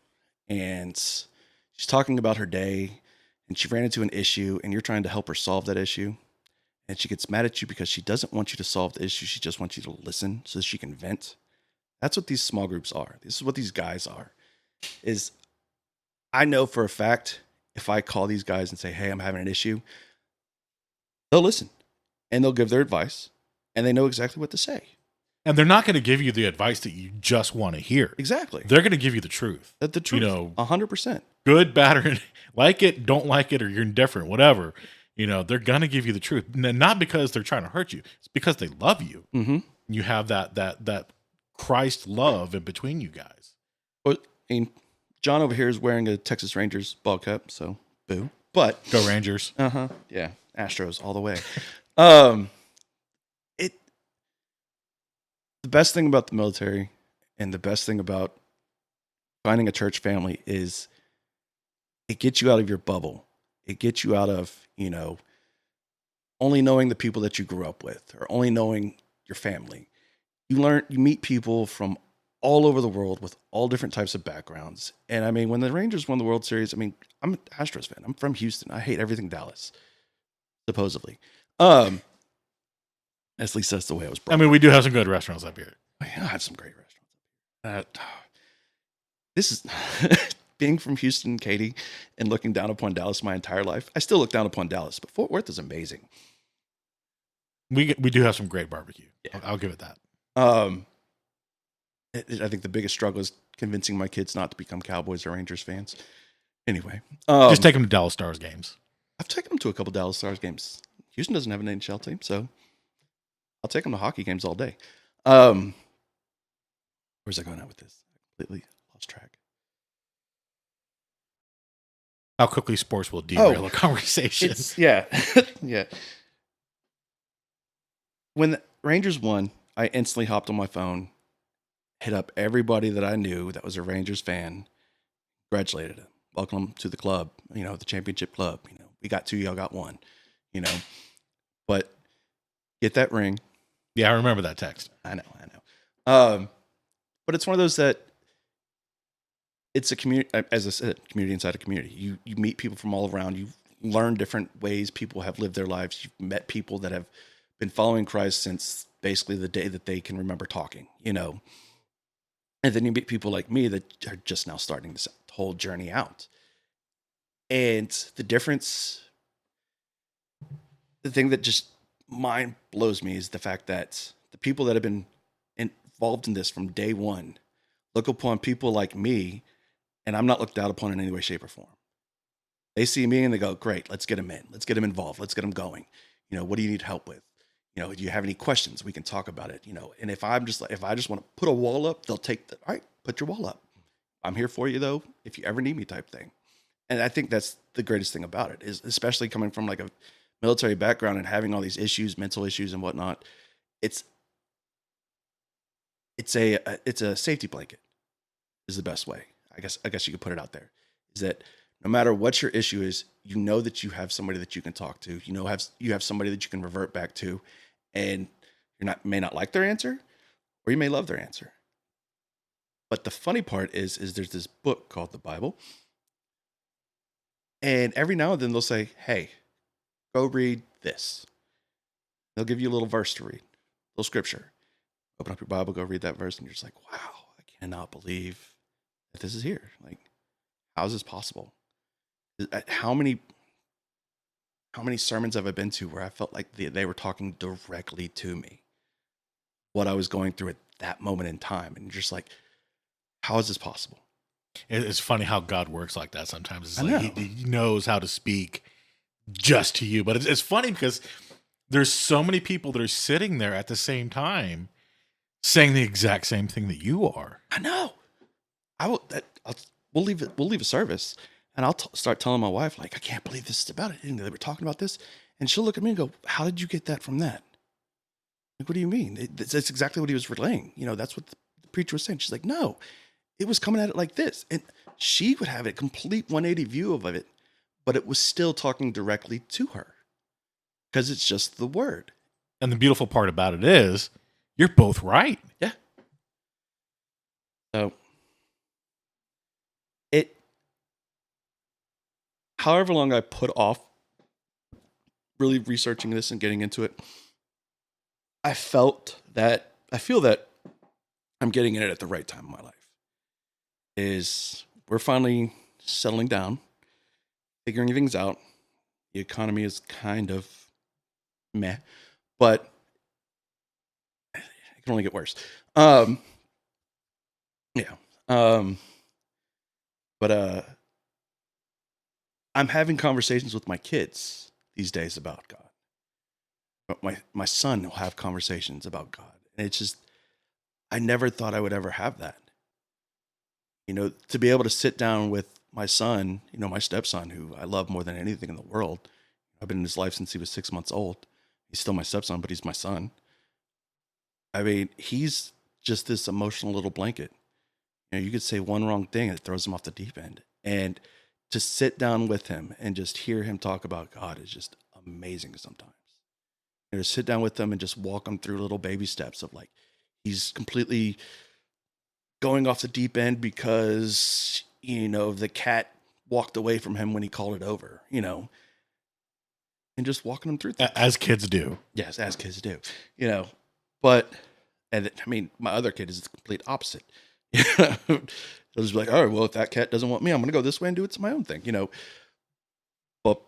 and she's talking about her day and she ran into an issue and you're trying to help her solve that issue and she gets mad at you because she doesn't want you to solve the issue. She just wants you to listen so she can vent. That's what these small groups are. This is what these guys are. Is I know for a fact if I call these guys and say, hey, I'm having an issue, they'll listen and they'll give their advice and they know exactly what to say. And they're not going to give you the advice that you just want to hear. Exactly. They're going to give you the truth. The truth. 100%. Good, bad, or like it, don't like it, or you're indifferent, whatever. They're going to give you the truth. Not because they're trying to hurt you. It's because they love you. Mm-hmm. You have that Christ love in between you guys. Well, I mean, John over here is wearing a Texas Rangers ball cap, so boo. But go Rangers. Yeah, Astros all the way. The best thing about the military and the best thing about finding a church family is it gets you out of your bubble. It gets you out of, only knowing the people that you grew up with or only knowing your family. You meet people from all over the world with all different types of backgrounds. And I mean, when the Rangers won the World Series, I mean, I'm an Astros fan. I'm from Houston. I hate everything Dallas, supposedly. At least that's the way I was brought up. I mean, we do have some good restaurants up here. I have some great restaurants. This is being from Houston, Katy, and looking down upon Dallas my entire life. I still look down upon Dallas, but Fort Worth is amazing. We do have some great barbecue. Yeah. I'll give it that. I think the biggest struggle is convincing my kids not to become Cowboys or Rangers fans. Anyway, just take them to Dallas Stars games. I've taken them to a couple Dallas Stars games. Houston doesn't have an NHL team, so I'll take them to hockey games all day. Where's I going at with this? I completely lost track. How quickly sports will derail a conversation. Yeah. Yeah. When the Rangers won, I instantly hopped on my phone, hit up everybody that I knew that was a Rangers fan, congratulated them, welcome them to the club, the championship club. We got 2, y'all got 1, But get that ring. Yeah, I remember that text. I know. But it's one of those that it's a community, as I said, community inside a community. You meet people from all around. You learn different ways people have lived their lives. You've met people that have been following Christ since basically the day that they can remember talking, And then you meet people like me that are just now starting this whole journey out. And the difference, the thing that just mind blows me is the fact that the people that have been involved in this from day one look upon people like me, and I'm not looked out upon in any way, shape, or form. They see me and they go, great, let's get them in. Let's get them involved. Let's get them going. What do you need help with? Do you have any questions? We can talk about it. And if I just want to put a wall up, they'll take all right, put your wall up. I'm here for you though, if you ever need me type thing. And I think that's the greatest thing about it, is especially coming from like a military background and having all these issues, mental issues and whatnot. It's a safety blanket is the best way. I guess you could put it out there, is that no matter what your issue is, that you have somebody that you can talk to, you have somebody that you can revert back to, and may not like their answer, or you may love their answer. But the funny part is there's this book called the Bible, and every now and then they'll say, "Hey, go read this." They'll give you a little verse to read, a little scripture. Open up your Bible, go read that verse, and you're just like, "Wow, I cannot believe that this is here. Like, how is this possible?" How many sermons have I been to where I felt like they were talking directly to me, what I was going through at that moment in time, and just like, how is this possible? It's funny how God works like that sometimes. It's I like know. he knows how to speak just to you. But it's funny because there's so many people that are sitting there at the same time saying the exact same thing that you are. I know. We'll leave a service, and I'll start telling my wife, like, I can't believe this is about it. And they were talking about this, and she'll look at me and go, "How did you get that from that?" Like, what do you mean? That's exactly what he was relaying. That's what the preacher was saying. She's like, "No, it was coming at it like this," and she would have a complete 180 view of it, but it was still talking directly to her because it's just the word. And the beautiful part about it is you're both right. Yeah. So it, however long I put off really researching this and getting into it, I feel that I'm getting in it at the right time in my life. We're finally settling down, figuring things out. The economy is kind of meh, but it can only get worse. Yeah. But I'm having conversations with my kids these days about God. But my son will have conversations about God. And it's just, I never thought I would ever have that. To be able to sit down with my son, my stepson, who I love more than anything in the world. I've been in his life since he was 6 months old. He's still my stepson, but he's my son. I mean, he's just this emotional little blanket. You could say one wrong thing and it throws him off the deep end. And to sit down with him and just hear him talk about God is just amazing sometimes. To sit down with him and just walk him through little baby steps of like, he's completely going off the deep end because, the cat walked away from him when he called it over, and just walking him through things. As kids do. Yes, as kids do, but, and I mean, my other kid is the complete opposite. They'll just be like, all right, well, if that cat doesn't want me, I'm going to go this way and do it's my own thing, but,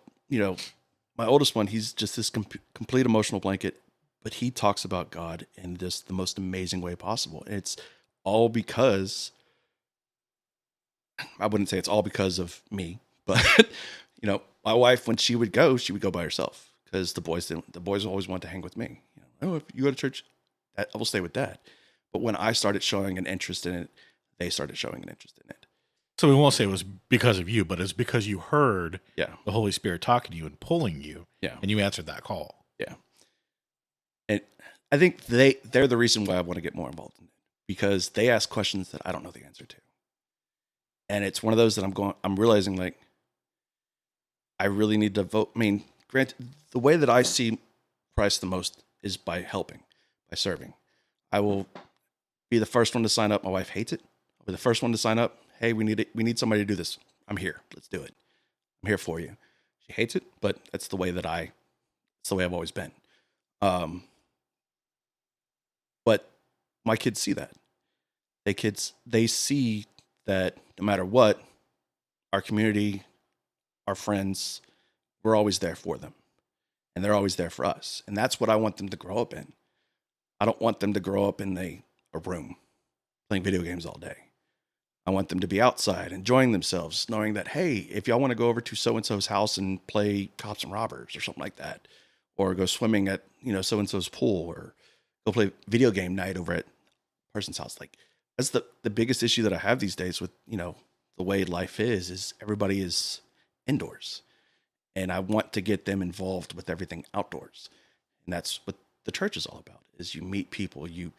my oldest one, he's just this complete emotional blanket, but he talks about God in just the most amazing way possible. And it's all because, I wouldn't say it's all because of me, but my wife, when she would go by herself because the boys always wanted to hang with me. Oh, if you go to church, I will stay with Dad. But when I started showing an interest in it, they started showing an interest in it. So we won't say it was because of you, but it's because you heard Yeah. the Holy Spirit talking to you and pulling you. Yeah. And you answered that call. Yeah. And I think they're the reason why I want to get more involved in it, because they ask questions that I don't know the answer to. And it's one of those that I'm realizing, like, I really need to vote. I mean, granted, the way that I see Christ the most is by helping, by serving. I will be the first one to sign up. My wife hates it. I'll be the first one to sign up. Hey, we need somebody to do this. I'm here. Let's do it. I'm here for you. She hates it, but that's the way I've always been. But my kids see that. They see that no matter what, our community, our friends, we're always there for them. And they're always there for us. And that's what I want them to grow up in. I don't want them to grow up in a room playing video games all day. I want them to be outside, enjoying themselves, knowing that, hey, if y'all want to go over to so-and-so's house and play cops and robbers or something like that, or go swimming at, so and so's pool, or go play video game night over at person's house. Like, that's the biggest issue that I have these days with, the way life is everybody is indoors, and I want to get them involved with everything outdoors. And that's what the church is all about, is you meet people, you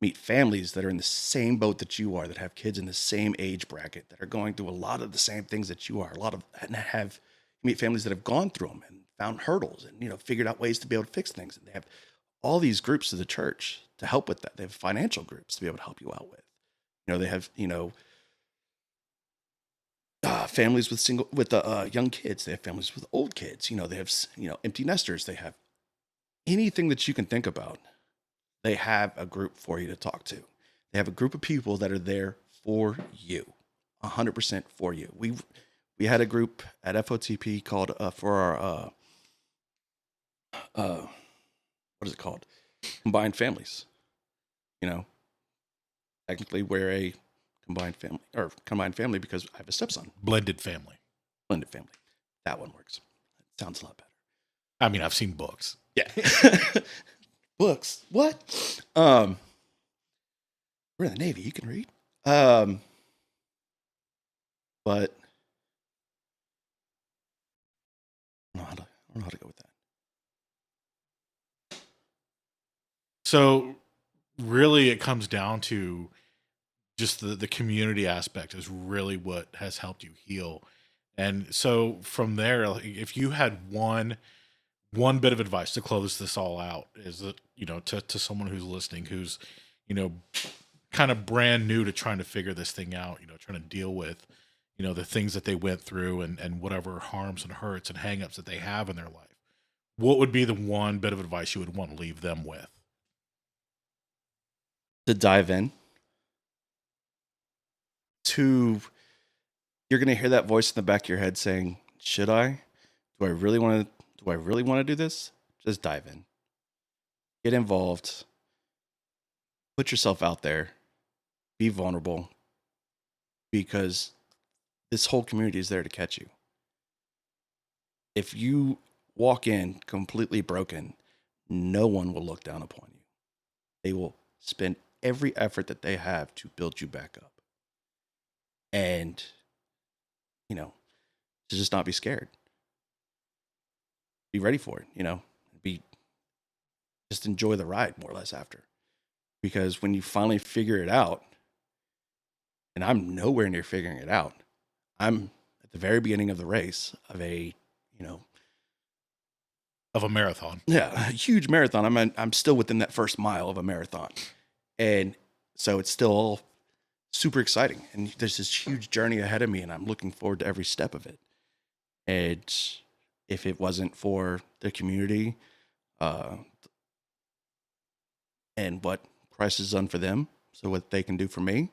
meet families that are in the same boat that you are, that have kids in the same age bracket, that are going through a lot of the same things that you are. You meet families that have gone through them and found hurdles and, figured out ways to be able to fix things. And they have all these groups of the church to help with that. They have financial groups to be able to help you out with. They have, families with young kids. They have families with old kids. They have, empty nesters. They have anything that you can think about. They have a group for you to talk to. They have a group of people that are there for you, 100% for you. We had a group at FOTP called for our what is it called? Combined families. Technically we're a combined family because I have a stepson. Blended family. That one works. It sounds a lot better. I mean, I've seen books. Yeah. Books. What? We're in the Navy. You can read. But I don't know how to go with that. So really it comes down to just the community aspect is really what has helped you heal. And so from there, like, if you had one bit of advice to close this all out, is that, to someone who's listening, who's, kind of brand new to trying to figure this thing out, trying to deal with, the things that they went through and whatever harms and hurts and hangups that they have in their life, what would be the one bit of advice you would want to leave them with? To dive in. You're going to hear that voice in the back of your head saying, should I? Do I really want to do this? Just dive in. Get involved. Put yourself out there. Be vulnerable. Because this whole community is there to catch you. If you walk in completely broken, no one will look down upon you. They will spend every effort that they have to build you back up. And, to just not be scared. Be ready for it, just enjoy the ride more or less after. Because when you finally figure it out, and I'm nowhere near figuring it out, I'm at the very beginning of the race of a marathon. Yeah, a huge marathon. I'm still within that first mile of a marathon. And so it's still all super exciting. And there's this huge journey ahead of me, and I'm looking forward to every step of it. And if it wasn't for the community and what Christ has done for them, so what they can do for me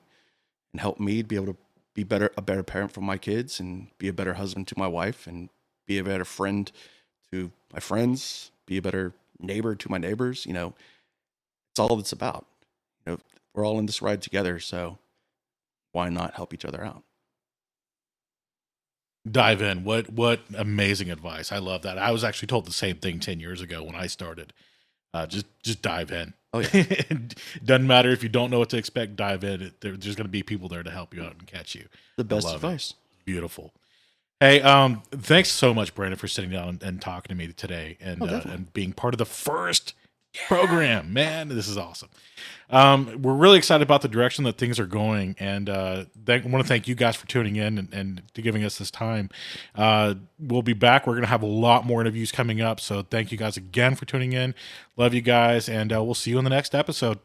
and help me be able to be a better parent for my kids, and be a better husband to my wife, and be a better friend to my friends, be a better neighbor to my neighbors, it's all it's about. We're all in this ride together, so why not help each other out? Dive in. What amazing advice. I love that. I was actually told the same thing 10 years ago when I started. Just dive in. Oh, yeah. It doesn't matter if you don't know what to expect, dive in. There's going to be people there to help you out and catch you. The best advice. Beautiful. Hey, thanks so much, Brandon, for sitting down and talking to me today and being part of the first program. Man, this is awesome. We're really excited about the direction that things are going, and I want to thank you guys for tuning in and to giving us this time. We'll be back. We're going to have a lot more interviews coming up, so thank you guys again for tuning in. Love you guys, and we'll see you in the next episode.